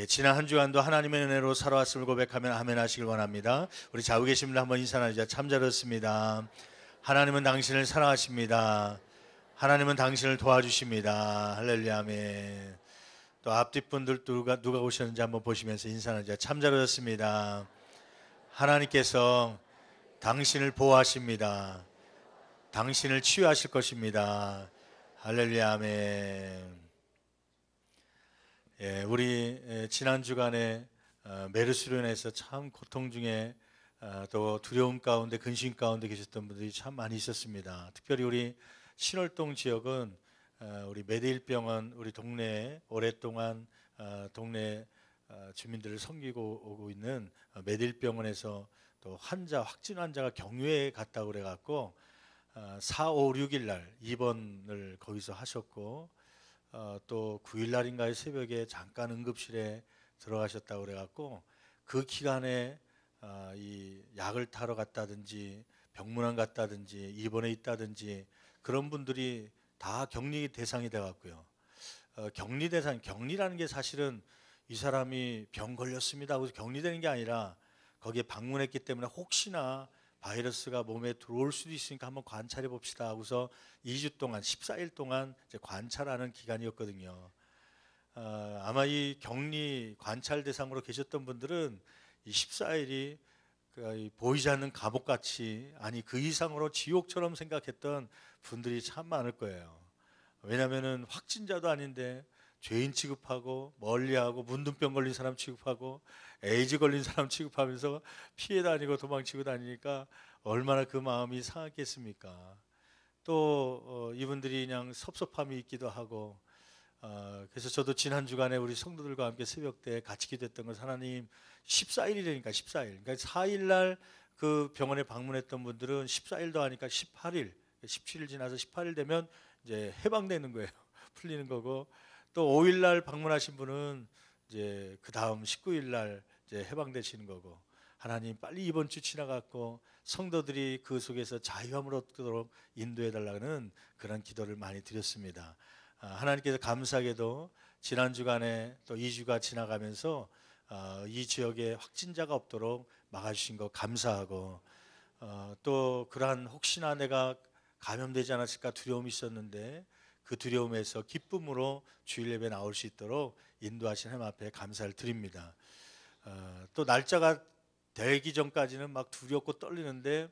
지난 한 주간도 하나님의 은혜로 살아왔음을 고백하면 아멘 하시길 원합니다. 우리 좌우 계신 분들 한번 인사 나누자. 참 잘했습니다. 하나님은 당신을 사랑하십니다. 하나님은 당신을 도와주십니다. 할렐루야 아멘. 또 앞뒷 분들 누가 오셨는지 한번 보시면서 인사 나누자. 참 잘했습니다. 하나님께서 당신을 보호하십니다. 당신을 치유하실 것입니다. 할렐루야 아멘. 우리 지난 주간에 메르스로 인해서 참 고통 중에 또 두려움 가운데 근심 가운데 계셨던 분들이 참 많이 있었습니다. 특별히 우리 신월동 지역은 우리 메데일병원 우리 동네에 오랫동안 동네 주민들을 섬기고 오고 있는 메데일병원에서 또 확진 환자가 격리에 갔다고 그래갖고 4, 5, 6일 날 입원을 거기서 하셨고 또 9일 날인가의 새벽에 잠깐 응급실에 들어가셨다고 그래갖고 그 기간에 이 약을 타러 갔다든지 병문안 갔다든지 입원해 있다든지 그런 분들이 다 격리 대상이 돼갖고요. 격리라는 게 사실은 이 사람이 병 걸렸습니다 하고 격리되는 게 아니라 거기에 방문했기 때문에 혹시나 바이러스가 몸에 들어올 수도 있으니까 한번 관찰해 봅시다 하고서 2주 동안 14일 동안 이제 관찰하는 기간이었거든요. 아마 이 격리 관찰 대상으로 계셨던 분들은 이 14일이 보이지 않는 감옥같이 아니 그 이상으로 지옥처럼 생각했던 분들이 참 많을 거예요. 왜냐하면 확진자도 아닌데 죄인 취급하고 멀리하고 문둥병 걸린 사람 취급하고 에이즈 걸린 사람 취급하면서 피해 다니고 도망치고 다니니까 얼마나 그 마음이 상했겠습니까? 또 이분들이 그냥 섭섭함이 있기도 하고 그래서 저도 지난 주간에 우리 성도들과 함께 새벽 때 같이 기도했던 것 하나님 14일이라니까 14일 그러니까 4일 날 그 병원에 방문했던 분들은 14일도 하니까 18일 17일 지나서 18일 되면 이제 해방되는 거예요. 풀리는 거고 또 5일 날 방문하신 분은 이제 그 다음 19일 날 이제 해방되시는 거고 하나님 빨리 이번 주 지나갔고 성도들이 그 속에서 자유함을 얻도록 인도해 달라는 그런 기도를 많이 드렸습니다. 하나님께서 감사하게도 지난 주간에 또 2주가 지나가면서 이 지역에 확진자가 없도록 막아주신 거 감사하고 또 그러한 혹시나 내가 감염되지 않았을까 두려움이 있었는데 그 두려움에서 기쁨으로 주일 예배 나올 수 있도록 인도하신 하나님 앞에 감사를 드립니다. 또 날짜가 되기 전까지는 막 두렵고 떨리는데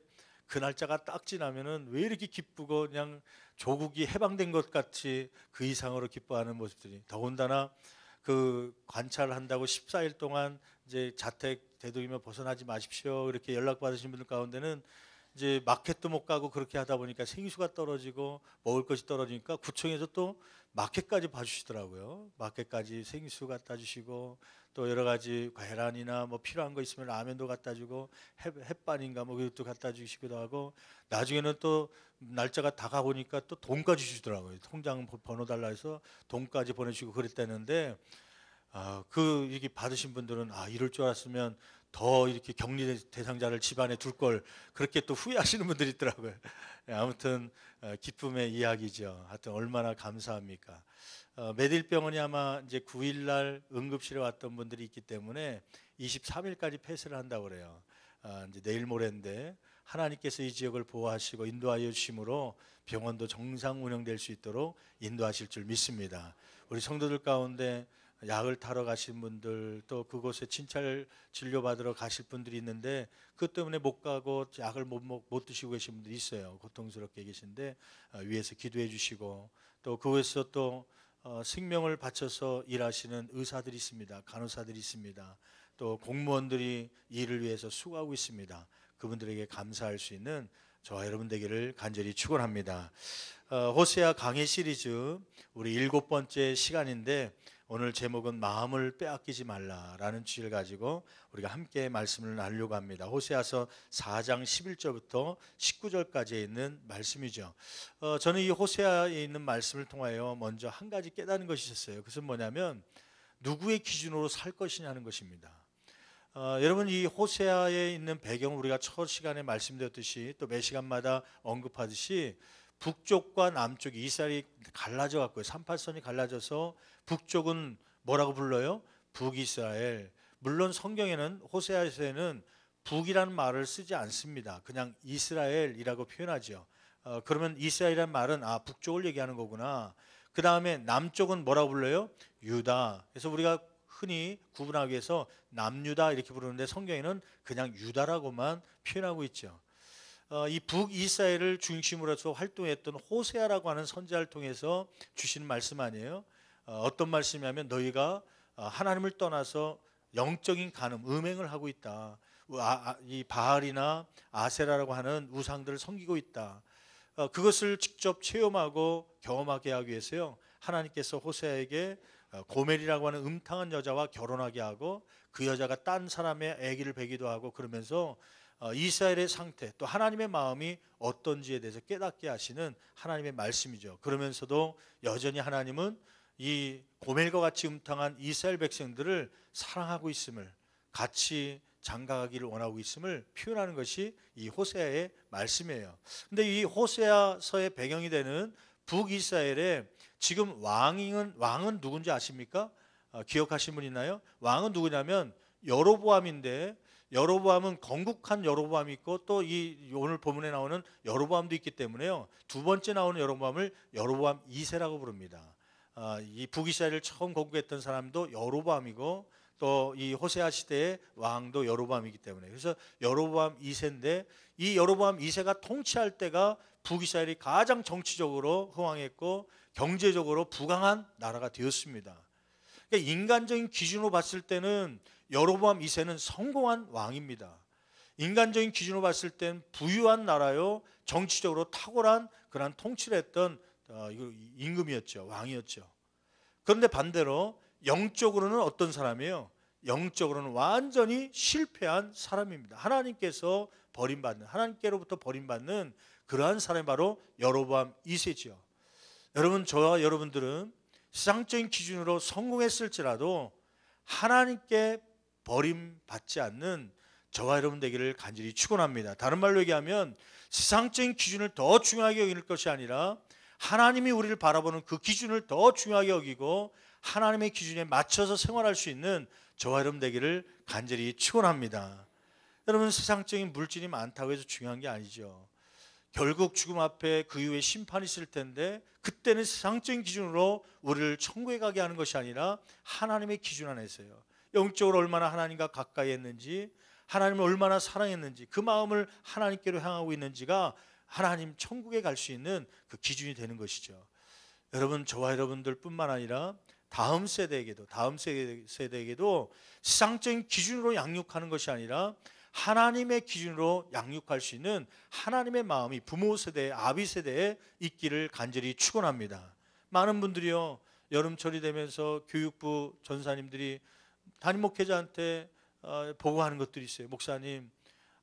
그 날짜가 딱 지나면은 왜 이렇게 기쁘고 그냥 조국이 해방된 것 같이 그 이상으로 기뻐하는 모습들이 더군다나 그 관찰을 한다고 14일 동안 이제 자택 되도록이면 벗어나지 마십시오 이렇게 연락 받으신 분들 가운데는 이제 마켓도 못 가고 그렇게 하다 보니까 생수가 떨어지고 먹을 것이 떨어지니까 구청에서 또 마켓까지 봐주시더라고요. 마켓까지 생수 갖다 주시고 또 여러 가지 계란이나 뭐 필요한 거 있으면 라면도 갖다 주고 햇반인가 뭐 그것도 갖다 주시기도 하고 나중에는 또 날짜가 다가 보니까 또 돈까지 주시더라고요. 통장 번호 달라 해서 돈까지 보내주시고 그랬다는데 그 얘기 받으신 분들은 이럴 줄 알았으면 더 이렇게 격리 대상자를 집안에 둘 걸 그렇게 또 후회하시는 분들이 있더라고요. 아무튼 기쁨의 이야기죠. 하여튼 얼마나 감사합니까? 메딜병원이 아마 이제 9일 날 응급실에 왔던 분들이 있기 때문에 23일까지 폐쇄를 한다고 그래요. 이제 내일 모레인데 하나님께서 이 지역을 보호하시고 인도하여 주심으로 병원도 정상 운영될 수 있도록 인도하실 줄 믿습니다. 우리 성도들 가운데 약을 타러 가신 분들 또 그곳에 진찰 진료받으러 가실 분들이 있는데 그것 때문에 못 가고 약을 못 드시고 계신 분들이 있어요. 고통스럽게 계신데 위에서 기도해 주시고 또 그곳에서 또 생명을 바쳐서 일하시는 의사들이 있습니다. 간호사들이 있습니다. 또 공무원들이 일을 위해서 수고하고 있습니다. 그분들에게 감사할 수 있는 저와 여러분 되기를 간절히 축원합니다. 호세아 강해 시리즈 우리 7번째 시간인데 오늘 제목은 마음을 빼앗기지 말라라는 주제를 가지고 우리가 함께 말씀을 나누려고 합니다. 호세아서 4장 11절부터 19절까지에 있는 말씀이죠. 저는 이 호세아에 있는 말씀을 통하여 먼저 한 가지 깨닫는 것이 있었어요. 그것은 뭐냐면 누구의 기준으로 살 것이냐는 것입니다. 여러분 이 호세아에 있는 배경을 우리가 첫 시간에 말씀드렸듯이 또 매 시간마다 언급하듯이 북쪽과 남쪽이 이스라엘이 갈라져 갖고요. 38선이 갈라져서 북쪽은 뭐라고 불러요? 북이스라엘. 물론 성경에는 호세아서에는 북이라는 말을 쓰지 않습니다. 그냥 이스라엘이라고 표현하죠. 그러면 이스라엘이라는 말은 북쪽을 얘기하는 거구나. 그 다음에 남쪽은 뭐라고 불러요? 유다. 그래서 우리가 흔히 구분하기 위해서 남유다 이렇게 부르는데 성경에는 그냥 유다라고만 표현하고 있죠. 이 북이스라엘을 중심으로 해서 활동했던 호세아라고 하는 선지자를 통해서 주시는 말씀 아니에요? 어떤 말씀이냐면 너희가 하나님을 떠나서 영적인 간음, 음행을 하고 있다. 이 바알이나 아세라라고 하는 우상들을 섬기고 있다. 그것을 직접 체험하고 경험하게 하기 위해서요, 하나님께서 호세아에게 고멜이라고 하는 음탕한 여자와 결혼하게 하고 그 여자가 딴 사람의 아기를 베기도 하고 그러면서 이스라엘의 상태, 또 하나님의 마음이 어떤지에 대해서 깨닫게 하시는 하나님의 말씀이죠. 그러면서도 여전히 하나님은 이 고멜과 같이 음탕한 이스라엘 백성들을 사랑하고 있음을, 같이 장가가기를 원하고 있음을 표현하는 것이 이 호세아의 말씀이에요. 근데 이 호세아서의 배경이 되는 북이스라엘에 지금 왕은 누군지 아십니까? 기억하신 분 있나요? 왕은 누구냐면 여로보암인데, 여로보암은 건국한 여로보암이 있고 또 이 오늘 본문에 나오는 여로보암도 있기 때문에요, 두 번째 나오는 여로보암을 여로보암 2세라고 부릅니다. 이 북이스라엘을 처음 건국했던 사람도 여로보암이고 또 이 호세아 시대의 왕도 여로보암이기 때문에, 그래서 여로보암 2세인데 이 여로보암 2세가 통치할 때가 북이스라엘이 가장 정치적으로 흥왕했고 경제적으로 부강한 나라가 되었습니다. 그러니까 인간적인 기준으로 봤을 때는 여로보암 2세는 성공한 왕입니다. 인간적인 기준으로 봤을 땐 부유한 나라요, 정치적으로 탁월한 그런 통치를 했던 임금이었죠. 왕이었죠. 그런데 반대로 영적으로는 어떤 사람이에요? 영적으로는 완전히 실패한 사람입니다. 하나님께서 버림받는, 하나님께로부터 버림받는 그러한 사람이 바로 여로보암 2세죠. 여러분, 저와 여러분들은 세상적인 기준으로 성공했을지라도 하나님께 버림받지 않는 저와 여러분 되기를 간절히 축원합니다. 다른 말로 얘기하면 세상적인 기준을 더 중요하게 여길 것이 아니라 하나님이 우리를 바라보는 그 기준을 더 중요하게 여기고 하나님의 기준에 맞춰서 생활할 수 있는 저와 여러분 되기를 간절히 축원합니다. 여러분, 세상적인 물질이 많다고 해서 중요한 게 아니죠. 결국 죽음 앞에 그 이후에 심판이 있을 텐데 그때는 세상적인 기준으로 우리를 천국에 가게 하는 것이 아니라 하나님의 기준 안에서요, 영적으로 얼마나 하나님과 가까이 했는지, 하나님을 얼마나 사랑했는지, 그 마음을 하나님께로 향하고 있는지가 하나님 천국에 갈 수 있는 그 기준이 되는 것이죠. 여러분, 저와 여러분들 뿐만 아니라 다음 세대에게도 세상적인 기준으로 양육하는 것이 아니라 하나님의 기준으로 양육할 수 있는 하나님의 마음이 부모 세대, 아비 세대에 있기를 간절히 축원합니다. 많은 분들이요, 여름철이 되면서 교육부 전사님들이 담임 목회자한테 보고하는 것들이 있어요. 목사님,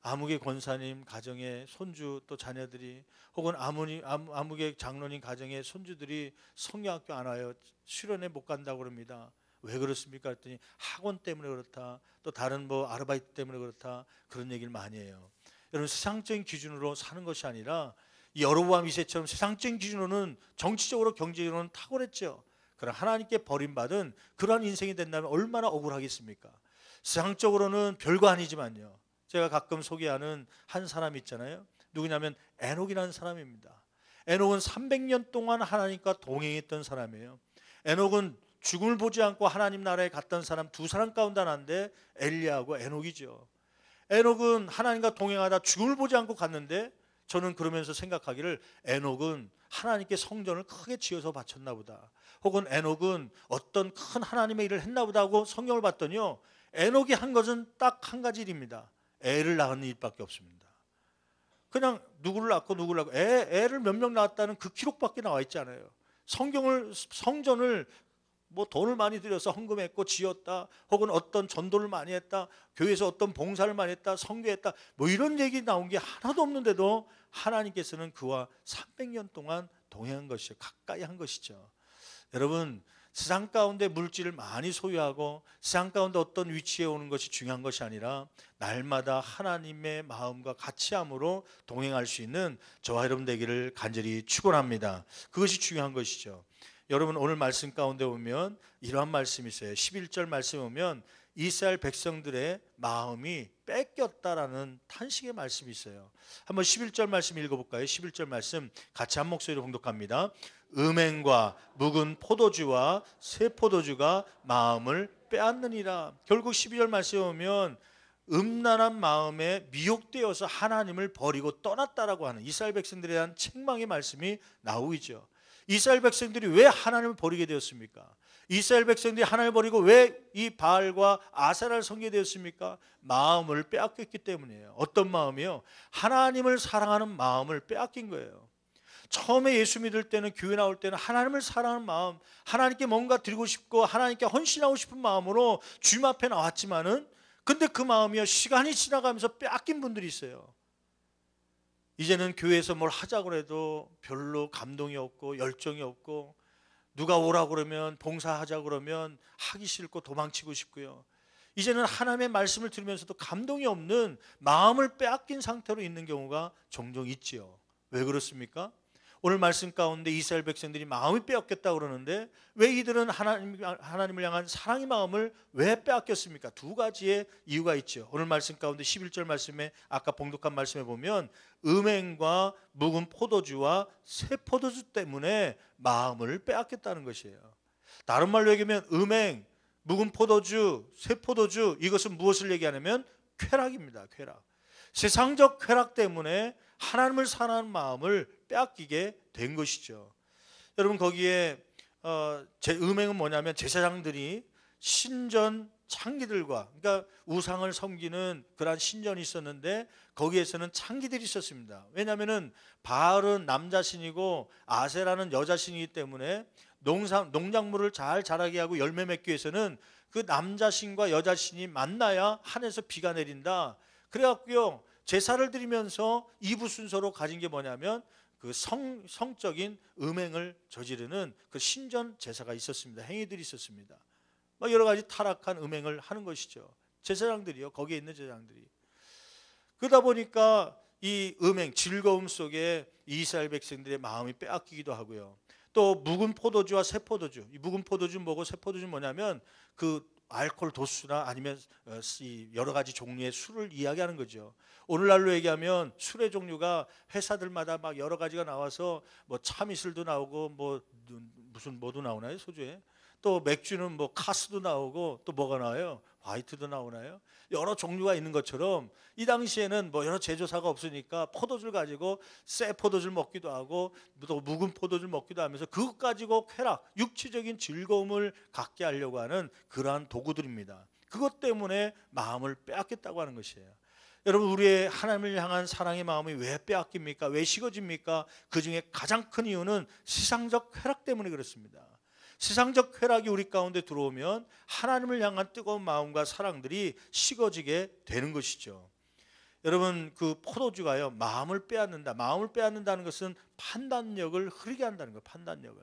아무개 권사님 가정의 손주 또 자녀들이, 혹은 아무개 장로님 가정의 손주들이 성경학교 안 와요. 수련회 못 간다고 그럽니다. 왜 그렇습니까? 그랬더니 학원 때문에 그렇다, 또 다른 아르바이트 때문에 그렇다, 그런 얘기를 많이 해요. 여러분, 세상적인 기준으로 사는 것이 아니라 이 여로보암 2세처럼 세상적인 기준으로는 정치적으로 경제적으로는 탁월했죠. 그러나 하나님께 버림받은 그러한 인생이 된다면 얼마나 억울하겠습니까? 세상적으로는 별거 아니지만요, 제가 가끔 소개하는 한 사람 있잖아요. 누구냐면 에녹이라는 사람입니다. 에녹은 300년 동안 하나님과 동행했던 사람이에요. 에녹은 죽음을 보지 않고 하나님 나라에 갔던 사람 두 사람 가운데 하나인데 엘리야하고 에녹이죠. 에녹은 하나님과 동행하다 죽음을 보지 않고 갔는데, 저는 그러면서 생각하기를 에녹은 하나님께 성전을 크게 지어서 바쳤나 보다, 혹은 에녹은 어떤 큰 하나님의 일을 했나 보다 하고 성경을 봤더니요, 에녹이 한 것은 딱 한 가지 일입니다. 애를 낳은 일밖에 없습니다. 그냥 누구를 낳고 애를 몇 명 낳았다는 그 기록밖에 나와 있지 않아요. 성전을 돈을 많이 들여서 헌금했고 지었다, 혹은 어떤 전도를 많이 했다, 교회에서 어떤 봉사를 많이 했다, 선교했다, 이런 얘기 나온 게 하나도 없는데도 하나님께서는 그와 300년 동안 동행한 것이죠. 가까이 한 것이죠. 여러분, 세상 가운데 물질을 많이 소유하고 세상 가운데 어떤 위치에 오는 것이 중요한 것이 아니라 날마다 하나님의 마음과 같이함으로 동행할 수 있는 저와 여러분 되기를 간절히 축원합니다. 그것이 중요한 것이죠. 여러분 오늘 말씀 가운데 보면 이러한 말씀이 있어요. 11절 말씀에 보면 이스라엘 백성들의 마음이 뺏겼다라는 탄식의 말씀이 있어요. 한번 11절 말씀 읽어볼까요? 11절 말씀 같이 한 목소리로 봉독합니다. 음행과 묵은 포도주와 새 포도주가 마음을 빼앗느니라. 결국 12절 말씀에 보면 음란한 마음에 미혹되어서 하나님을 버리고 떠났다라고 하는 이스라엘 백성들에 대한 책망의 말씀이 나오고 있죠. 이스라엘 백성들이 왜 하나님을 버리게 되었습니까? 이스라엘 백성들이 하나님을 버리고 왜 이 바알과 아세라를 섬기게 되었습니까? 마음을 빼앗겼기 때문이에요. 어떤 마음이요? 하나님을 사랑하는 마음을 빼앗긴 거예요. 처음에 예수 믿을 때는, 교회 나올 때는 하나님을 사랑하는 마음, 하나님께 뭔가 드리고 싶고 하나님께 헌신하고 싶은 마음으로 주님 앞에 나왔지만은, 근데 그 마음이요, 시간이 지나가면서 빼앗긴 분들이 있어요. 이제는 교회에서 뭘 하자고 해도 별로 감동이 없고 열정이 없고, 누가 오라고 그러면, 봉사하자고 그러면 하기 싫고 도망치고 싶고요. 이제는 하나님의 말씀을 들으면서도 감동이 없는 마음을 빼앗긴 상태로 있는 경우가 종종 있지요. 왜 그렇습니까? 오늘 말씀 가운데 이스라엘 백성들이 마음이 빼앗겼다고 그러는데, 왜 이들은 하나님을 향한 사랑의 마음을 왜 빼앗겼습니까? 두 가지의 이유가 있죠. 오늘 말씀 가운데 11절 말씀에, 아까 봉독한 말씀에 보면 음행과 묵은 포도주와 새 포도주 때문에 마음을 빼앗겼다는 것이에요. 다른 말로 얘기하면 음행, 묵은 포도주, 새 포도주, 이것은 무엇을 얘기하냐면 쾌락입니다. 쾌락. 세상적 쾌락 때문에 하나님을 사랑하는 마음을 빼앗기게 된 것이죠. 여러분, 거기에 음행은 뭐냐면 제사장들이 신전 창기들과, 그러니까 우상을 섬기는 그러한 신전이 있었는데 거기에서는 창기들이 있었습니다. 왜냐하면 바알은 남자신이고 아세라는 여자신이기 때문에 농작물을 잘 자라게 하고 열매 맺기 위해서는 그 남자신과 여자신이 만나야 하늘에서 비가 내린다. 그래갖고요, 제사를 드리면서 이부 순서로 가진 게 뭐냐면 그 성적인 음행을 저지르는 그 신전 제사가 있었습니다. 행위들이 있었습니다. 여러 가지 타락한 음행을 하는 것이죠. 제사장들이요, 거기에 있는 제사장들이. 그러다 보니까 이 음행, 즐거움 속에 이스라엘 백성들의 마음이 빼앗기기도 하고요. 또 묵은 포도주와 새 포도주, 이 묵은 포도주는 뭐고 새 포도주는 뭐냐면 그 알코올 도수나 아니면 여러 가지 종류의 술을 이야기하는 거죠. 오늘날로 얘기하면 술의 종류가 회사들마다 막 여러 가지가 나와서 뭐 참이슬도 나오고 뭐 무슨 뭐도 나오나요? 소주에. 또 맥주는 뭐 카스도 나오고 또 뭐가 나와요? 화이트도 나오나요? 여러 종류가 있는 것처럼 이 당시에는 뭐 여러 제조사가 없으니까 포도주를 가지고 새 포도주를 먹기도 하고 또 묵은 포도주를 먹기도 하면서 그것 가지고 쾌락, 육체적인 즐거움을 갖게 하려고 하는 그러한 도구들입니다. 그것 때문에 마음을 빼앗겼다고 하는 것이에요. 여러분, 우리의 하나님을 향한 사랑의 마음이 왜 빼앗깁니까? 왜 식어집니까? 그 중에 가장 큰 이유는 세상적 쾌락 때문에 그렇습니다. 세상적 쾌락이 우리 가운데 들어오면 하나님을 향한 뜨거운 마음과 사랑들이 식어지게 되는 것이죠. 여러분, 그 포도주가요, 마음을 빼앗는다. 마음을 빼앗는다는 것은 판단력을 흐리게 한다는 거예요. 판단력을.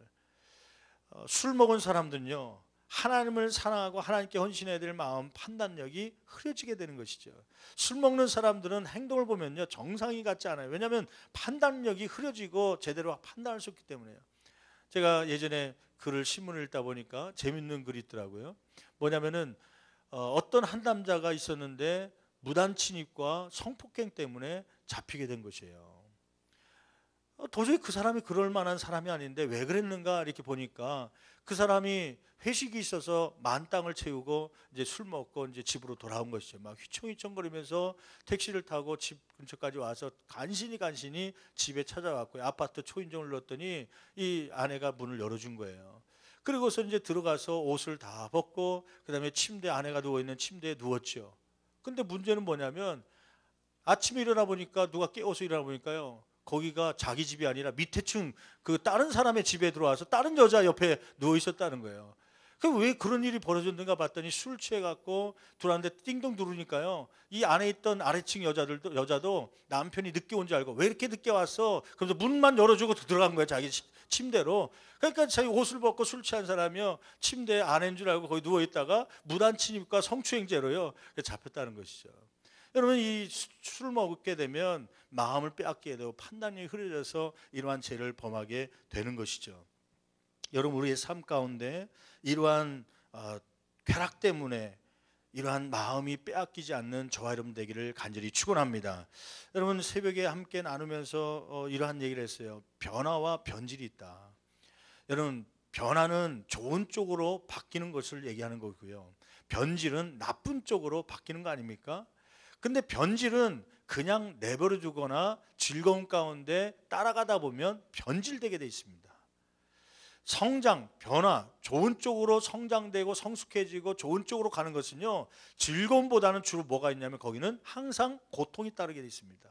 술 먹은 사람들은요, 하나님을 사랑하고 하나님께 헌신해야 될 마음, 판단력이 흐려지게 되는 것이죠. 술 먹는 사람들은 행동을 보면요, 정상이 같지 않아요. 왜냐하면 판단력이 흐려지고 제대로 판단할 수 없기 때문에요. 제가 예전에 글을 신문을 읽다 보니까 재밌는 글이 있더라고요. 뭐냐면은 어떤 한 남자가 있었는데 무단 침입과 성폭행 때문에 잡히게 된 것이에요. 도저히 그 사람이 그럴 만한 사람이 아닌데 왜 그랬는가 이렇게 보니까 그 사람이 회식이 있어서 만땅을 채우고 이제 술 먹고 이제 집으로 돌아온 것이죠. 막 휘청휘청거리면서 택시를 타고 집 근처까지 와서 간신히 집에 찾아왔고요. 아파트 초인종을 눌렀더니 이 아내가 문을 열어준 거예요. 그리고서 이제 들어가서 옷을 다 벗고 그다음에 아내가 누워 있는 침대에 누웠죠. 근데 문제는 뭐냐면 아침에 일어나 보니까 누가 깨워서 일어나 보니까요, 거기가 자기 집이 아니라 밑에 층 그 다른 사람의 집에 들어와서 다른 여자 옆에 누워 있었다는 거예요. 그럼 왜 그런 일이 벌어졌는가 봤더니 술 취해 갖고 들어왔는데 띵동 누르니까요, 이 안에 있던 아래층 여자도 남편이 늦게 온 줄 알고 왜 이렇게 늦게 왔어? 그래서 문만 열어주고 들어간 거예요, 자기 침대로. 그러니까 자기 옷을 벗고 술 취한 사람이요, 침대 아내인 줄 알고 거기 누워 있다가 무단 침입과 성추행죄로요 잡혔다는 것이죠. 여러분, 이 술을 먹게 되면 마음을 빼앗게 되고 판단이 흐려져서 이러한 죄를 범하게 되는 것이죠. 여러분, 우리의 삶 가운데 이러한 쾌락 때문에 이러한 마음이 빼앗기지 않는 저와 여러분 되기를 간절히 축원합니다. 여러분, 새벽에 함께 나누면서 이러한 얘기를 했어요. 변화와 변질이 있다. 여러분, 변화는 좋은 쪽으로 바뀌는 것을 얘기하는 거고요, 변질은 나쁜 쪽으로 바뀌는 거 아닙니까? 근데 변질은 그냥 내버려 두거나 즐거움 가운데 따라가다 보면 변질되게 돼 있습니다. 성장, 변화, 좋은 쪽으로 성장되고 성숙해지고 좋은 쪽으로 가는 것은요, 즐거움보다는 주로 뭐가 있냐면 거기는 항상 고통이 따르게 돼 있습니다.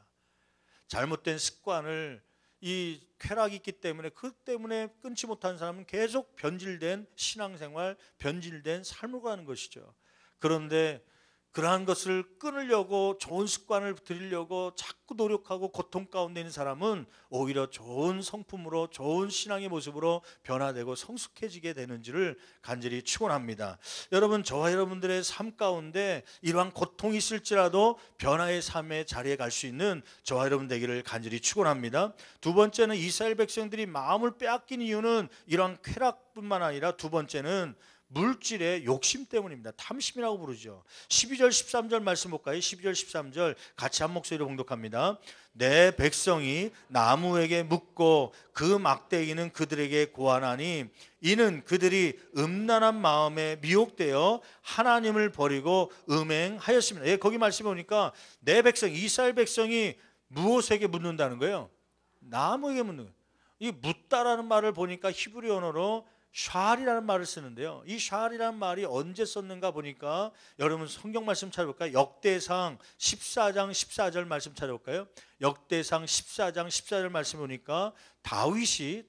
잘못된 습관을, 이 쾌락이 있기 때문에 그 때문에 끊지 못하는 사람은 계속 변질된 신앙생활, 변질된 삶을 가는 것이죠. 그런데 그러한 것을 끊으려고, 좋은 습관을 들이려고 자꾸 노력하고 고통 가운데 있는 사람은 오히려 좋은 성품으로, 좋은 신앙의 모습으로 변화되고 성숙해지게 되는지를 간절히 축원합니다. 여러분, 저와 여러분들의 삶 가운데 이러한 고통이 있을지라도 변화의 삶의 자리에 갈 수 있는 저와 여러분 되기를 간절히 축원합니다. 두 번째는 이스라엘 백성들이 마음을 빼앗긴 이유는 이러한 쾌락뿐만 아니라 두 번째는 물질의 욕심 때문입니다. 탐심이라고 부르죠. 12절 13절 말씀 볼까요? 12절 13절 같이 한 목소리로 봉독합니다. 내 백성이 나무에게 묻고 그 막대기는 그들에게 고하나니 이는 그들이 음란한 마음에 미혹되어 하나님을 버리고 음행하였습니다. 예, 거기 말씀 보니까 내 백성, 이스라엘 백성이 무엇에게 묻는다는 거예요? 나무에게 묻는 거예요. 이 묻다라는 말을 보니까 히브리 언어로 샬이라는 말을 쓰는데요, 이 샬이라는 말이 언제 썼는가 보니까 여러분 성경 말씀 찾아볼까요? 역대상 14장 14절 말씀 찾아볼까요? 역대상 14장 14절 말씀 보니까 다윗이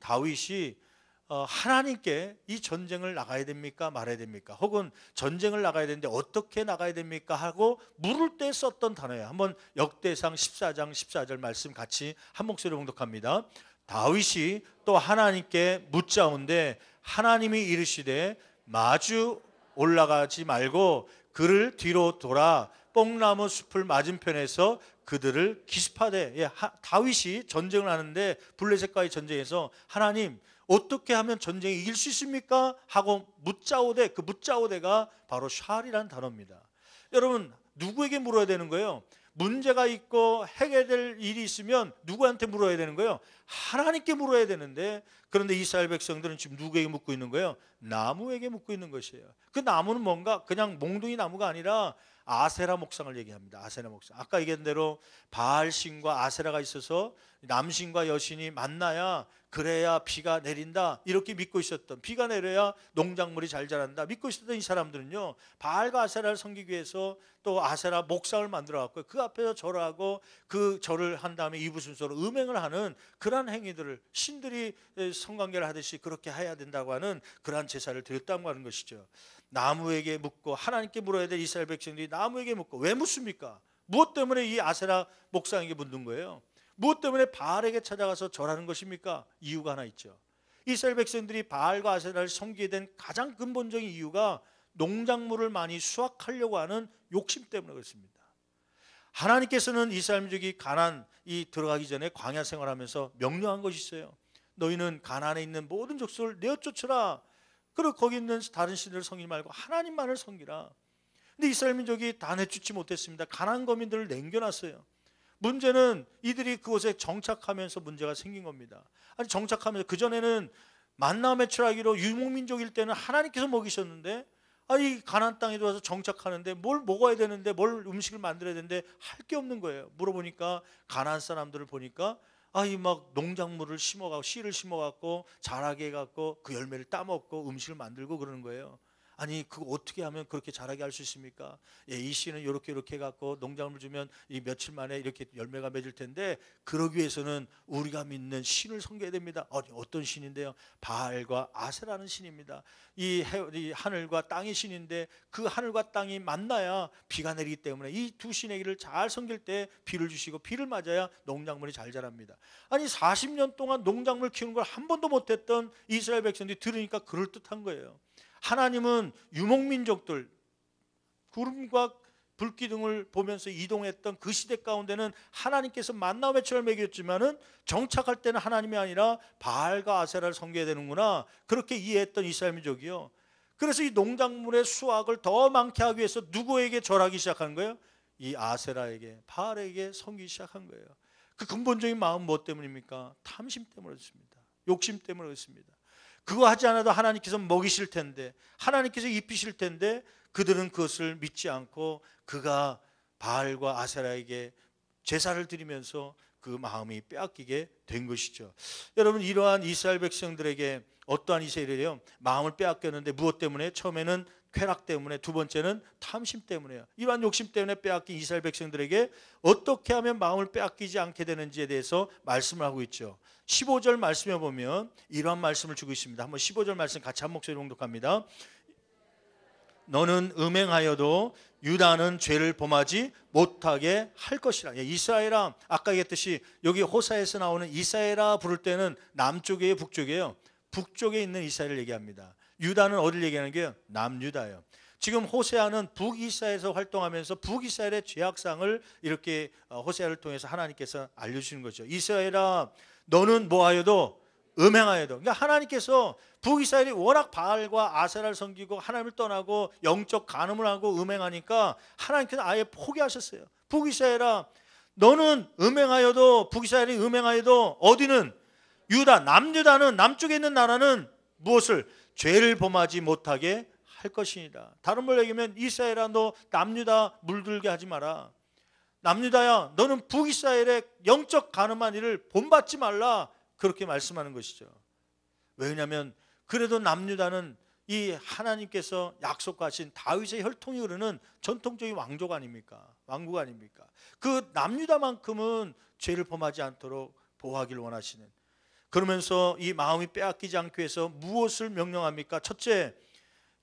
하나님께 이 전쟁을 나가야 됩니까 말아야 됩니까, 혹은 전쟁을 나가야 되는데 어떻게 나가야 됩니까 하고 물을 때 썼던 단어예요. 한번 역대상 14장 14절 말씀 같이 한 목소리로 봉독합니다. 다윗이 또 하나님께 묻자온데 하나님이 이르시되 마주 올라가지 말고 그를 뒤로 돌아 뽕나무 숲을 맞은편에서 그들을 기습하되. 예, 다윗이 전쟁을 하는데 블레셋과의 전쟁에서 하나님 어떻게 하면 전쟁에 이길 수 있습니까? 하고 묻자오되, 그 묻자오되가 바로 샬이라는 단어입니다. 여러분, 누구에게 물어야 되는 거예요? 문제가 있고 해결될 일이 있으면 누구한테 물어야 되는 거예요? 하나님께 물어야 되는데, 그런데 이스라엘 백성들은 지금 누구에게 묻고 있는 거예요? 나무에게 묻고 있는 것이에요. 그 나무는 뭔가 그냥 몽둥이 나무가 아니라 아세라 목상을 얘기합니다. 아세라 목상. 아까 얘기한 대로 바알신과 아세라가 있어서 남신과 여신이 만나야 그래야 비가 내린다 이렇게 믿고 있었던, 비가 내려야 농작물이 잘 자란다 믿고 있었던 이 사람들은요, 바알과 아세라를 섬기기 위해서 또 아세라 목상을 만들어 갖고 그 앞에서 절하고 그 절을 한 다음에 이부순서로 음행을 하는 그러한 행위들을, 신들이 성관계를 하듯이 그렇게 해야 된다고 하는 그러한 제사를 드렸다고 하는 것이죠. 나무에게 묻고, 하나님께 물어야 될 이스라엘 백성들이 나무에게 묻고, 왜 묻습니까? 무엇 때문에 이 아세라 목상에게 묻는 거예요? 무엇 때문에 바알에게 찾아가서 절하는 것입니까? 이유가 하나 있죠. 이스라엘 백성들이 바알과 아세라를 섬기게 된 가장 근본적인 이유가 농작물을 많이 수확하려고 하는 욕심 때문에 그렇습니다. 하나님께서는 이스라엘 민족이 가나안 들어가기 전에 광야 생활하면서 명령한 것이 있어요. 너희는 가나안에 있는 모든 족속을 내어 쫓으라. 그리고 거기 있는 다른 신들을 섬기지 말고 하나님만을 섬기라. 근데 이스라엘 민족이 다 내쫓지 못했습니다. 가나안 거민들을 남겨놨어요. 문제는 이들이 그곳에 정착하면서 문제가 생긴 겁니다. 아니, 정착하면서, 그전에는 만나 매출하기로 유목민족일 때는 하나님께서 먹이셨는데, 아니 가나안 땅에 들어와서 정착하는데 뭘 먹어야 되는데, 뭘 음식을 만들어야 되는데 할 게 없는 거예요. 물어보니까 가나안 사람들을 보니까 막 농작물을 심어가고 씨를 심어갖고 자라게 해갖고 그 열매를 따먹고 음식을 만들고 그러는 거예요. 아니 그거 어떻게 하면 그렇게 자라게 할 수 있습니까? 예, 이 씨는 이렇게 해갖고 농작물 주면 이 며칠 만에 이렇게 열매가 맺을 텐데, 그러기 위해서는 우리가 믿는 신을 섬겨야 됩니다. 어떤 신인데요? 바알과 아세라는 신입니다. 이 하늘과 땅의 신인데, 그 하늘과 땅이 만나야 비가 내리기 때문에 이 두 신에게를 잘 섬길 때 비를 주시고, 비를 맞아야 농작물이 잘 자랍니다. 아니 40년 동안 농작물 키우는 걸 한 번도 못했던 이스라엘 백성들이 들으니까 그럴듯한 거예요. 하나님은 유목민족들, 구름과 불기둥을 보면서 이동했던 그 시대 가운데는 하나님께서 만나 매초를 먹였지만은 정착할 때는 하나님이 아니라 바알과 아세라를 섬겨야 되는구나, 그렇게 이해했던 이스라엘 민족이요. 그래서 이 농작물의 수확을 더 많게 하기 위해서 누구에게 절하기 시작한 거예요? 이 아세라에게, 바알에게 섬기기 시작한 거예요. 그 근본적인 마음 뭐 때문입니까? 탐심 때문에 그렇습니다. 욕심 때문에 그렇습니다. 그거 하지 않아도 하나님께서 먹이실 텐데, 하나님께서 입히실 텐데 그들은 그것을 믿지 않고 그가 바알과 아세라에게 제사를 드리면서 그 마음이 빼앗기게 된 것이죠. 여러분, 이러한 이스라엘 백성들에게 어떠한 이스라엘이에요? 마음을 빼앗겼는데 무엇 때문에? 처음에는 쾌락 때문에, 두 번째는 탐심 때문에요. 이러한 욕심 때문에 빼앗긴 이스라엘 백성들에게 어떻게 하면 마음을 빼앗기지 않게 되는지에 대해서 말씀을 하고 있죠. 15절 말씀에 보면 이러한 말씀을 주고 있습니다. 한번 15절 말씀 같이 한 목소리로 봉독합니다. 너는 음행하여도 유다는 죄를 범하지 못하게 할 것이라. 이스라엘아, 아까 얘기했듯이 여기 호사에서 나오는 이스라엘아 부를 때는 남쪽이에요, 북쪽이에요? 북쪽에 있는 이스라엘을 얘기합니다. 유다는 어디를 얘기하는 게요? 남유다예요. 지금 호세아는 북이스라엘에서 활동하면서 북이스라엘의 죄악상을 이렇게 호세아를 통해서 하나님께서 알려주시는 거죠. 이스라엘아, 너는 뭐하여도 음행하여도. 그러니까 하나님께서 북이스라엘이 워낙 바알과 아세라를 섬기고 하나님을 떠나고 영적 간음을 하고 음행하니까 하나님께서 아예 포기하셨어요. 북이스라엘아, 너는 음행하여도, 북이스라엘이 음행하여도 어디는 유다, 남유다는, 남쪽에 있는 나라는 무엇을? 죄를 범하지 못하게 할 것이니라. 다른 말로 얘기하면 이스라엘아, 너 남유다 물들게 하지 마라. 남유다야, 너는 북이스라엘의 영적 간음한 일을 본받지 말라, 그렇게 말씀하는 것이죠. 왜냐하면 그래도 남유다는 이 하나님께서 약속하신 다윗의 혈통이 흐르는 전통적인 왕족 아닙니까? 왕국 아닙니까? 그 남유다만큼은 죄를 범하지 않도록 보호하기를 원하시는, 그러면서 이 마음이 빼앗기지 않기 위해서 무엇을 명령합니까? 첫째,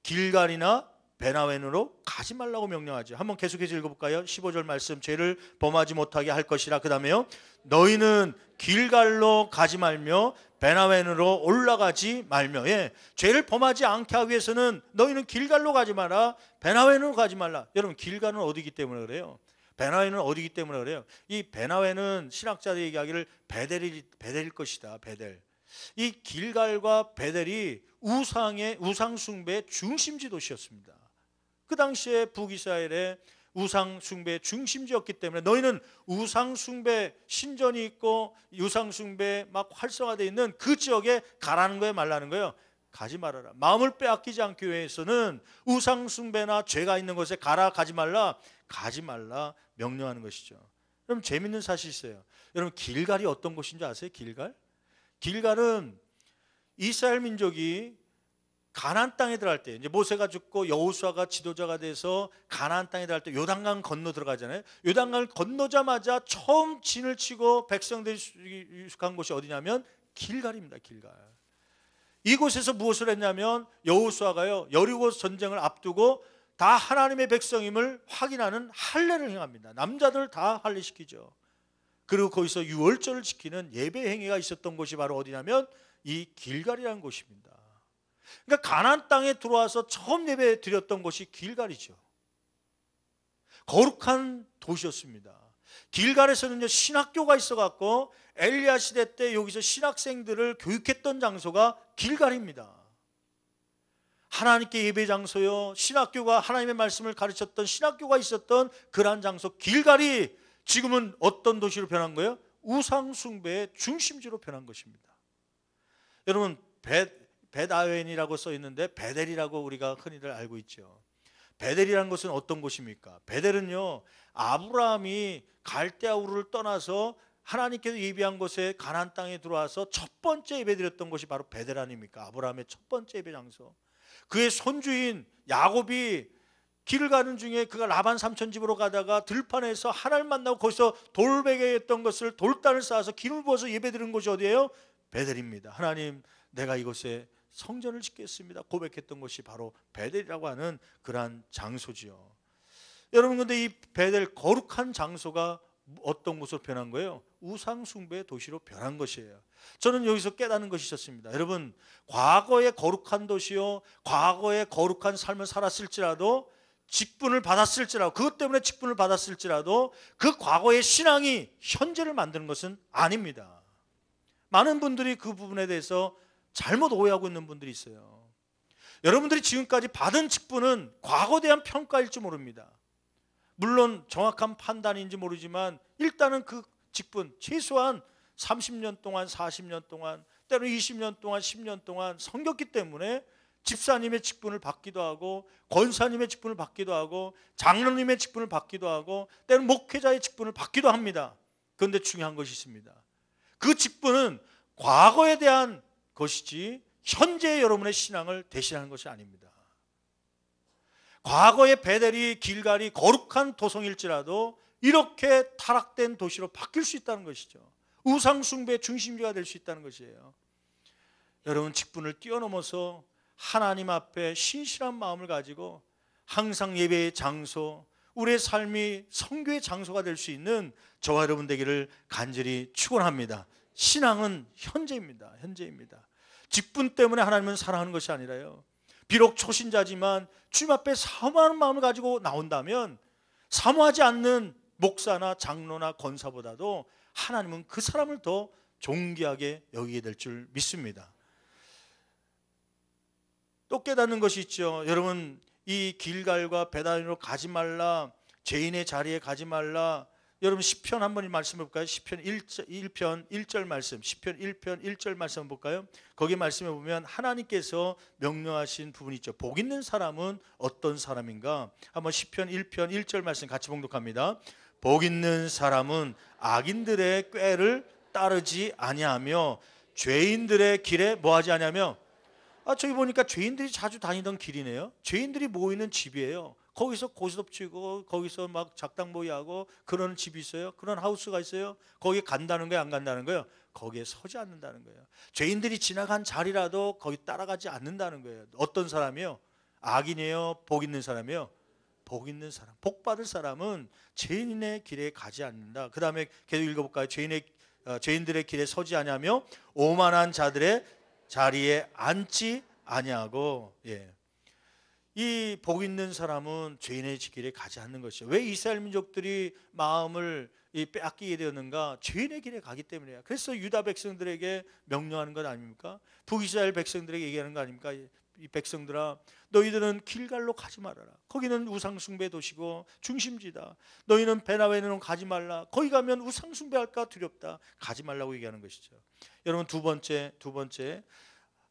길갈이나 베나웬으로 가지 말라고 명령하죠. 한번 계속해서 읽어볼까요? 15절 말씀, 죄를 범하지 못하게 할 것이라. 그 다음에요, 너희는 길갈로 가지 말며 베나웬으로 올라가지 말며. 죄를 범하지 않게 하기 위해서는 너희는 길갈로 가지 마라, 베나웬으로 가지 말라. 여러분, 길갈은 어디기 때문에 그래요? 베나웬은 어디기 때문에 그래요? 이 베나웬은 신학자들이 얘기하기를 베델일 것이다. 베델. 이 길갈과 베델이 우상 숭배의 중심지 도시였습니다. 그 당시에 북이스라엘의 우상 숭배의 중심지였기 때문에 너희는 우상 숭배 신전이 있고 우상 숭배 막 활성화되어 있는 그 지역에 가라는 거예요, 말라는 거예요? 가지 말아라. 마음을 빼앗기지 않기 위해서는 우상 숭배나 죄가 있는 곳에 가지 말라 명령하는 것이죠. 여러분, 재밌는 사실이 있어요. 여러분, 길갈이 어떤 곳인 줄 아세요? 길갈은 이스라엘 민족이 가나안 땅에 들어갈 때, 이제 모세가 죽고 여호수아가 지도자가 돼서 가나안 땅에 들어갈 때 요단강 건너 들어가잖아요. 요단강을 건너자마자 처음 진을 치고 백성들이 유숙한 곳이 어디냐면 길갈입니다. 길갈. 이곳에서 무엇을 했냐면 여호수아가요, 여리고 전쟁을 앞두고 다 하나님의 백성임을 확인하는 할례를 행합니다. 남자들 다 할례시키죠. 그리고 거기서 유월절을 지키는 예배 행위가 있었던 곳이 바로 어디냐면 이 길갈이라는 곳입니다. 그러니까 가나안 땅에 들어와서 처음 예배 드렸던 곳이 길갈이죠. 거룩한 도시였습니다. 길갈에서는 신학교가 있어갖고 엘리야 시대 때 여기서 신학생들을 교육했던 장소가 길갈입니다. 하나님께 예배 장소요, 신학교가 하나님의 말씀을 가르쳤던 신학교가 있었던 그러한 장소 길갈이 지금은 어떤 도시로 변한 거예요? 우상 숭배의 중심지로 변한 것입니다. 여러분, 벳아웬이라고 써 있는데 베델이라고 우리가 흔히들 알고 있죠. 베델이라는 것은 어떤 곳입니까? 베델은요, 아브라함이 갈대아 우르를 떠나서 하나님께서 예비한 곳에 가나안 땅에 들어와서 첫 번째 예배드렸던 곳이 바로 베델 아닙니까? 아브라함의 첫 번째 예배 장소. 그의 손주인 야곱이 길을 가는 중에 그가 라반 삼촌 집으로 가다가 들판에서 하나님 만나고 거기서 돌베개 했던 것을 돌단을 쌓아서 기름을 부어서 예배드린 곳이 어디예요? 베델입니다. 하나님, 내가 이곳에 성전을 짓겠습니다 고백했던 곳이 바로 베델이라고 하는 그러한 장소지요. 여러분, 근데 이 베델 거룩한 장소가 어떤 곳으로 변한 거예요? 우상 숭배의 도시로 변한 것이에요. 저는 여기서 깨닫는 것이 있었습니다. 여러분, 과거의 거룩한 도시요, 과거의 거룩한 삶을 살았을지라도 직분을 받았을지라도, 그것 때문에 직분을 받았을지라도 그 과거의 신앙이 현재를 만드는 것은 아닙니다. 많은 분들이 그 부분에 대해서 잘못 오해하고 있는 분들이 있어요. 여러분들이 지금까지 받은 직분은 과거에 대한 평가일지 모릅니다. 물론 정확한 판단인지 모르지만 일단은 그 직분, 최소한 30년 동안, 40년 동안, 때로는 20년 동안, 10년 동안 섬겼기 때문에 집사님의 직분을 받기도 하고, 권사님의 직분을 받기도 하고, 장로님의 직분을 받기도 하고, 때로는 목회자의 직분을 받기도 합니다. 그런데 중요한 것이 있습니다. 그 직분은 과거에 대한 것이지 현재의 여러분의 신앙을 대신하는 것이 아닙니다. 과거의 베델이, 길갈이 거룩한 도성일지라도 이렇게 타락된 도시로 바뀔 수 있다는 것이죠. 우상 숭배의 중심지가 될 수 있다는 것이에요. 여러분, 직분을 뛰어넘어서 하나님 앞에 신실한 마음을 가지고 항상 예배의 장소, 우리의 삶이 선교의 장소가 될 수 있는 저와 여러분 되기를 간절히 축원합니다. 신앙은 현재입니다. 현재입니다. 직분 때문에 하나님은 사랑하는 것이 아니라요, 비록 초신자지만 주님 앞에 사모하는 마음을 가지고 나온다면 사모하지 않는 목사나 장로나 권사보다도 하나님은 그 사람을 더 존귀하게 여기게 될 줄 믿습니다. 또 깨닫는 것이 있죠. 여러분, 이 길갈과 베다니로 가지 말라, 죄인의 자리에 가지 말라. 여러분, 시편 한번 말씀해 볼까요? 시편 1편 1절 말씀, 시편 1편 1절 말씀 한번 볼까요? 거기 말씀해 보면 하나님께서 명령하신 부분이 있죠. 복 있는 사람은 어떤 사람인가? 한번 시편 1편 1절 말씀 같이 봉독합니다. 복 있는 사람은 악인들의 꾀를 따르지 아니하며 죄인들의 길에 뭐하지 아니하며. 저기 보니까 죄인들이 자주 다니던 길이네요. 죄인들이 모이는 집이에요. 거기서 고스톱 치고 거기서 막 작당 모의하고 그런 집이 있어요. 그런 하우스가 있어요. 거기에 간다는 거예요, 안 간다는 거예요? 거기에 서지 않는다는 거예요. 죄인들이 지나간 자리라도 거기 따라가지 않는다는 거예요. 어떤 사람이요? 악인이에요? 복 있는 사람이요? 복 있는 사람. 복 받을 사람은 죄인의 길에 가지 않는다. 그 다음에 계속 읽어볼까요? 죄인들의 길에 서지 아니하며 오만한 자들의 자리에 앉지 아니하고. 이 복 있는 사람은 죄인의 길에 가지 않는 것이죠. 왜 이스라엘 민족들이 마음을 빼앗기게 되었는가? 죄인의 길에 가기 때문이에요. 그래서 유다 백성들에게 명령하는 것 아닙니까? 북이스라엘 백성들에게 얘기하는 거 아닙니까? 이 백성들아, 너희들은 길갈로 가지 말아라. 거기는 우상숭배 도시고 중심지다. 너희는 베나웨는 가지 말라. 거기 가면 우상숭배할까 두렵다. 가지 말라고 얘기하는 것이죠. 여러분, 두 번째,